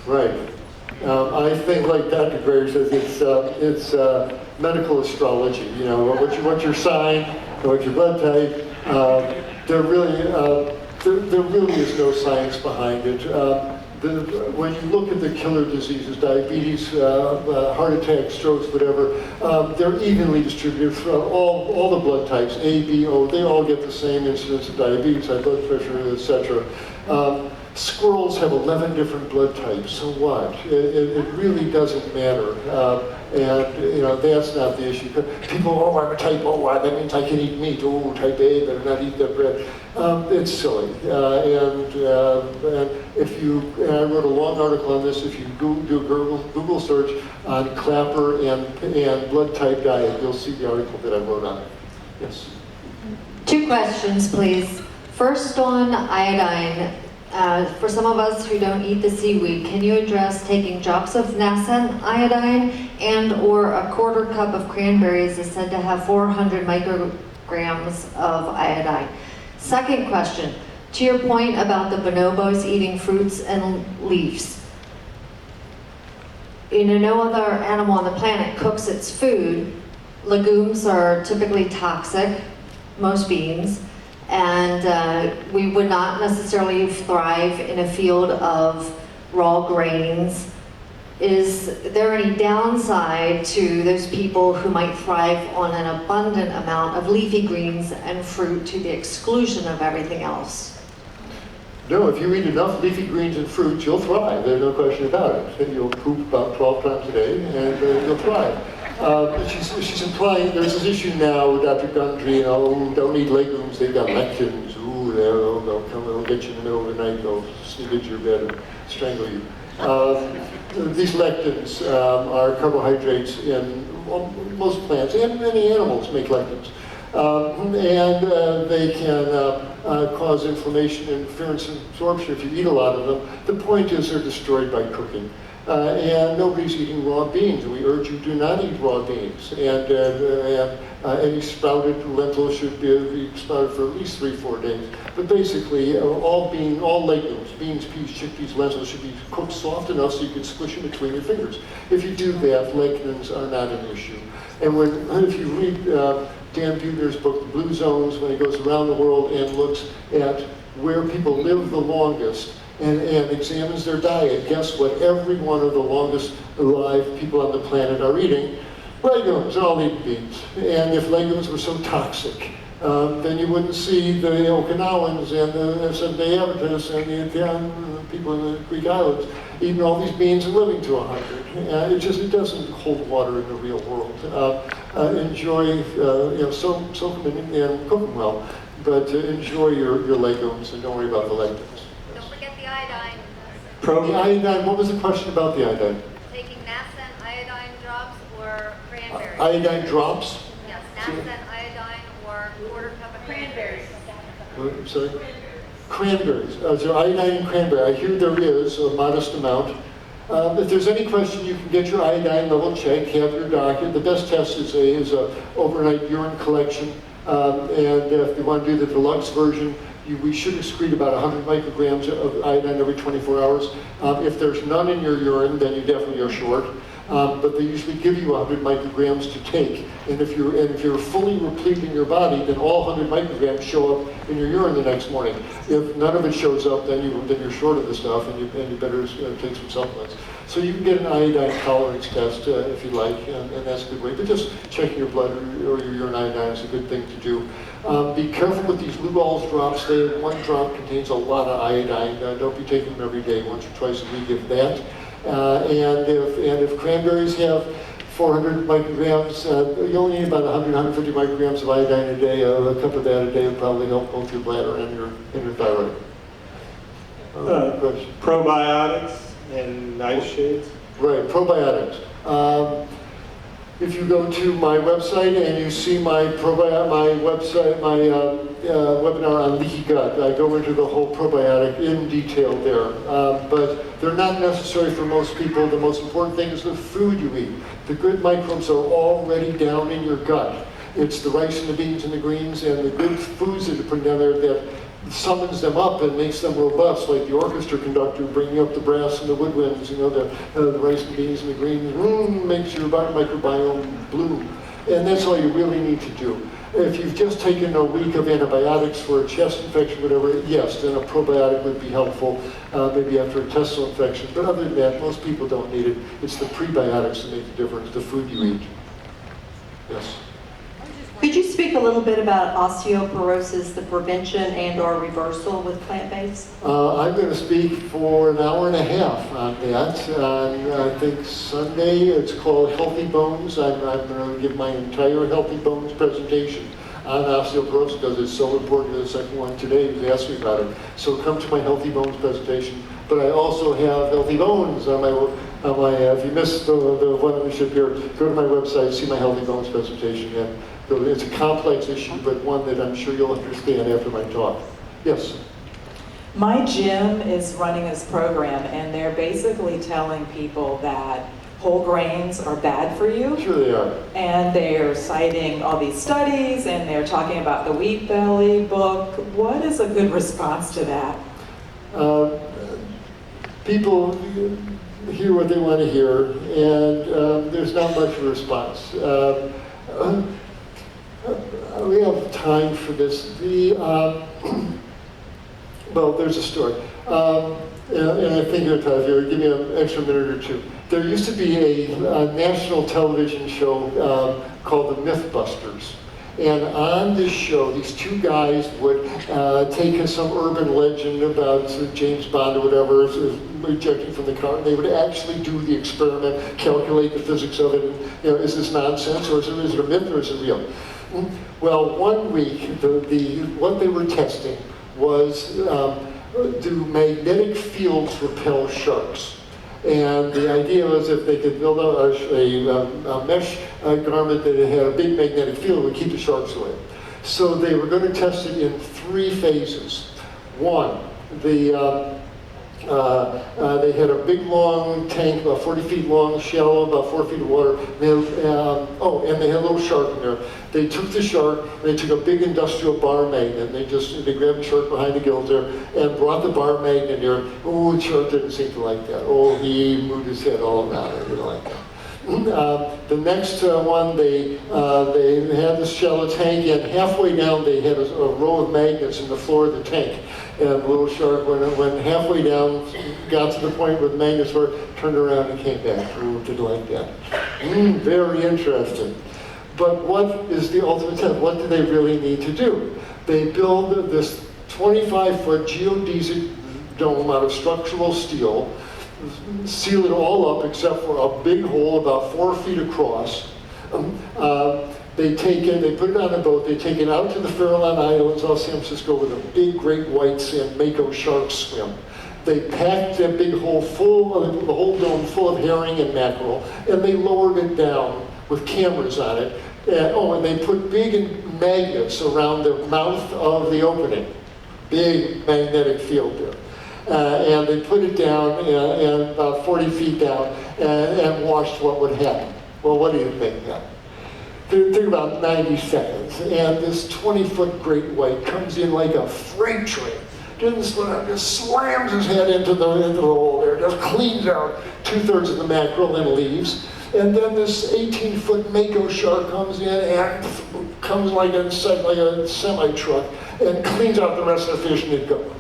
Right. I think, like Dr. Greer says, it's medical astrology. You know, what's your sign, what's your blood type. There really is no science behind it. When you look at the killer diseases, diabetes, heart attack, strokes, whatever, they're evenly distributed throughout all the blood types, A, B, O. They all get the same incidence of diabetes, high blood pressure, etc. Squirrels have 11 different blood types, so what? It really doesn't matter. And, you know, that's not the issue. People, oh, I'm a type O, that means I can eat meat. Oh, type A, better not eat that bread. It's silly. And if you, and I wrote a long article on this, if you do a Google search on Klaper and blood type diet, you'll see the article that I wrote on it. Yes. 2 questions, please. First on iodine. For some of us who don't eat the seaweed, can you address taking drops of nascent iodine and or a quarter cup of cranberries is said to have 400 micrograms of iodine? Second question, to your point about the bonobos eating fruits and leaves. You know, no other animal on the planet cooks its food. Legumes are typically toxic, most beans. And we would not necessarily thrive in a field of raw grains. Is there any downside to those people who might thrive on an abundant amount of leafy greens and fruit to the exclusion of everything else? No, if you eat enough leafy greens and fruits, you'll thrive. There's no question about it. And you'll poop about 12 times a day, and you'll thrive. She's implying there's this issue now with Dr. Gundry, you know, don't eat legumes, they've got lectins. Ooh, they'll come, they'll get you in the middle of the night, they'll sneak into your bed and strangle you. These lectins are carbohydrates in most plants, and many animals make lectins. And they can cause inflammation, interference, and absorption if you eat a lot of them. The point is they're destroyed by cooking. And nobody's eating raw beans. We urge you do not eat raw beans. And any sprouted lentils should be sprouted for at least 3-4 days. But basically, all legumes, beans, peas, chickpeas, lentils should be cooked soft enough so you can squish them between your fingers. If you do that, lectins are not an issue. And if you read Dan Buettner's book, The Blue Zones, when he goes around the world and looks at where people live the longest, and examines their diet, guess what every one of the longest alive people on the planet are eating? Legumes. All eat beans. And if legumes were so toxic, then you wouldn't see the Okinawans and the Seventh-day Adventists and the Italian people in the Greek islands eating all these beans and living to 100. It doesn't hold water in the real world. Enjoy, soak them in and cook them well, but enjoy your legumes and don't worry about the lectins. The iodine. The iodine, what was the question about the iodine? Taking nascent iodine drops or cranberries? Iodine drops? Yes, nascent iodine or quarter cup of cranberries. I'm sorry? Cranberries. So iodine and cranberry. I hear there is a modest amount. If there's any question, you can get your iodine level checked, have your doctor. The best test is a overnight urine collection. And if you want to do the deluxe version, we should excrete about 100 micrograms of iodine every 24 hours. If there's none in your urine, then you definitely are short. But they usually give you 100 micrograms to take. And if you're fully replete in your body, then all 100 micrograms show up in your urine the next morning. If none of it shows up, then you're short of the stuff, and you better take some supplements. So you can get an iodine tolerance test if you like, and that's a good way. But just checking your blood or your urine iodine is a good thing to do. Be careful with these Lugol's drops. One drop contains a lot of iodine. Don't be taking them every day, once or twice a week, if that. And if cranberries have 400 micrograms, you only need about 100, 150 micrograms of iodine a day. A cup of that a day would probably help both your bladder and your thyroid. Probiotics And nightshades? Right, probiotics. If you go to my website and you see my webinar on leaky gut, I go into the whole probiotic in detail there. But they're not necessary for most people. The most important thing is the food you eat. The good microbes are already down in your gut. It's the rice and the beans and the greens and the good foods that you put down there that summons them up and makes them robust, like the orchestra conductor bringing up the brass and the woodwinds, the rice and beans and the greens, makes your microbiome bloom. And that's all you really need to do. If you've just taken a week of antibiotics for a chest infection, whatever, yes, then a probiotic would be helpful, maybe after a intestinal infection. But other than that, most people don't need it. It's the prebiotics that make the difference, the food you eat. Yes. Could you speak a little bit about osteoporosis, the prevention and/or reversal with plant-based? I'm going to speak for an hour and a half on that. I think Sunday, it's called Healthy Bones. I'm going to give my entire Healthy Bones presentation on osteoporosis because it's so important to the second one today. He was asking about it. So come to my Healthy Bones presentation. But I also have Healthy Bones on my if you missed the one we should hear, go to my website, see my Healthy Bones presentation. And it's a complex issue, but one that I'm sure you'll understand after my talk. Yes? My gym is running this program, and they're basically telling people that whole grains are bad for you. Sure they are. And they're citing all these studies, and they're talking about the Wheat Belly book. What is a good response to that? People hear what they want to hear, and there's not much of a response. We have time for this. Well, there's a story. And I think if you give me an extra minute or two. There used to be a national television show called The Mythbusters. And on this show, these two guys would take some urban legend about James Bond or whatever, ejecting from the car, and they would actually do the experiment, calculate the physics of it, and, is this nonsense, or is it a myth, or is it real? Well, one week, what they were testing was, do magnetic fields repel sharks? And the idea was if they could build a mesh garment that had a big magnetic field, it would keep the sharks away. So they were going to test it in 3 phases. One, they had a big long tank, about 40 feet long, shallow, about 4 feet of water. And they had a little shark in there. They took the shark, and they took a big industrial bar magnet, and they grabbed the shark behind the gills there, and brought the bar magnet in there. Oh, the shark didn't seem to like that. Oh, he moved his head all around, and didn't like that. The next one, they had this shallow tank, and halfway down they had a row of magnets in the floor of the tank. And the little shark, when halfway down, got to the point where the magnets were, turned around and came back. Oh, didn't like that. Very interesting. But what is the ultimate test? What do they really need to do? They build this 25-foot geodesic dome out of structural steel, seal it all up except for a big hole about 4 feet across. They put it on a boat, they take it out to the Farallon Islands off San Francisco where the big great whites and mako sharks swim. They packed that big hole the whole dome full of herring and mackerel, and they lowered it down with cameras on it. And they put big magnets around the mouth of the opening. Big magnetic field there. And they put it down and about 40 feet down and watched what would happen. Well, what do you think happened? It took about 90 seconds, and this 20-foot great white comes in like a freight train. Just slams his head into the hole there, just cleans out 2/3 of the mackerel and leaves. And then this 18-foot mako shark comes in and comes like a semi-truck and cleans out the rest of the fish and it goes.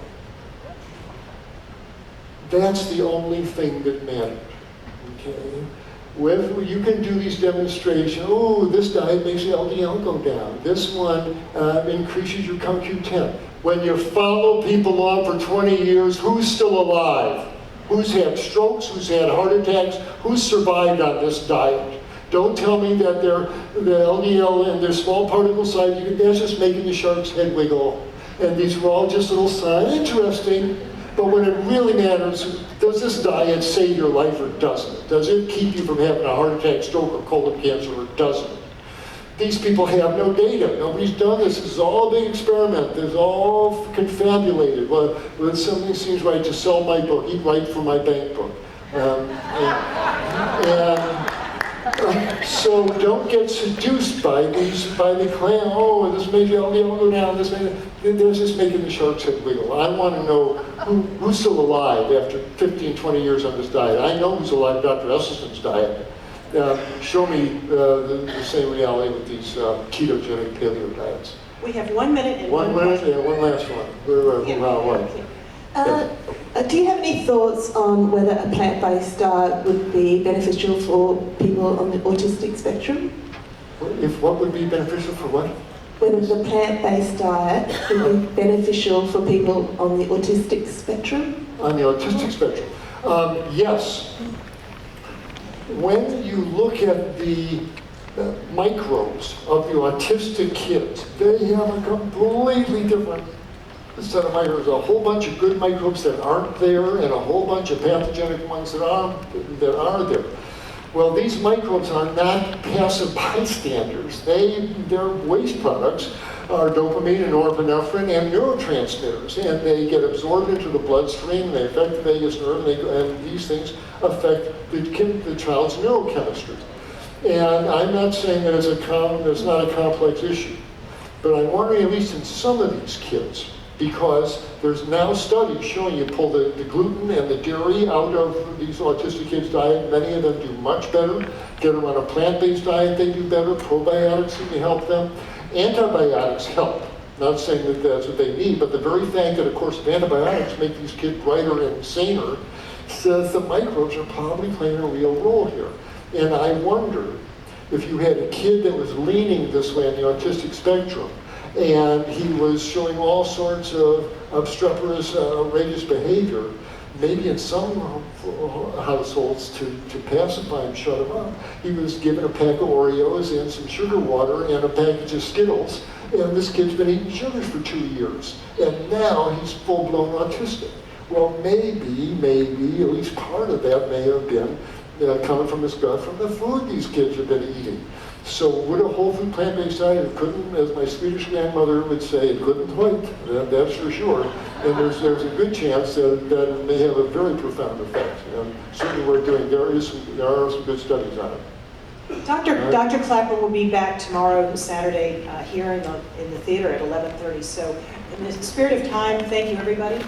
That's the only thing that mattered. Okay? Whether you can do these demonstrations, this diet makes the LDL go down. This one increases your CoQ10. When you follow people on for 20 years, who's still alive? Who's had strokes? Who's had heart attacks? Who's survived on this diet? Don't tell me that the LDL and their small particle size, that's just making the shark's head wiggle. And these are all just little signs. Interesting. But what it really matters is, does this diet save your life or doesn't it? Does it keep you from having a heart attack, stroke, or colon cancer, or doesn't it? These people have no data. Nobody's done this. This is all a big experiment. It's all confabulated. Well, when something seems right to sell my book, eat right for my bank book. So don't get seduced by the claim, oh, this made your LDL go down, this made, they're just making the shark's head wiggle. I want to know who's still alive after 15, 20 years on this diet. I know who's alive, Dr. Esselstyn's diet. Show me the same reality with these ketogenic paleo diets. We have 1 minute and One minute, yeah, one last one. We're around one. Do you have any thoughts on whether a plant-based diet would be beneficial for people on the autistic spectrum? If what would be beneficial for what? Whether the plant-based diet would be beneficial for people on the autistic spectrum? On the autistic spectrum, yes. When you look at the microbes of the autistic kids, they have a completely different set of microbes. A whole bunch of good microbes that aren't there, and a whole bunch of pathogenic ones that are there. Well, these microbes are not passive bystanders. Their waste products are dopamine and norepinephrine and neurotransmitters, and they get absorbed into the bloodstream, and they affect the vagus nerve, and these things affect the child's neurochemistry. And I'm not saying that it's not a complex issue, but I'm wondering, at least in some of these kids, because there's now studies showing you pull the gluten and the dairy out of these autistic kids' diet, many of them do much better. Get them on a plant-based diet, they do better. Probiotics seem to help them. Antibiotics help. Not saying that that's what they need, but the very fact that a course of antibiotics make these kids brighter and saner says the microbes are probably playing a real role here. And I wonder if you had a kid that was leaning this way on the autistic spectrum, and he was showing all sorts of obstreperous, outrageous behavior, maybe in some households to pacify him, shut him up, he was given a pack of Oreos and some sugar water and a package of Skittles, and this kid's been eating sugars for 2 years, and now he's full-blown autistic. Well, maybe, at least part of that may have been coming from his gut from the food these kids have been eating. So would a whole food plant-based diet, it couldn't, as my Swedish grandmother would say, it couldn't wait, that's for sure. And there's a good chance that it may have a very profound effect. And certainly worth doing. There are some good studies on it. Dr. Klaper will be back tomorrow, Saturday, here in the theater at 11:30. So in the spirit of time, thank you, everybody.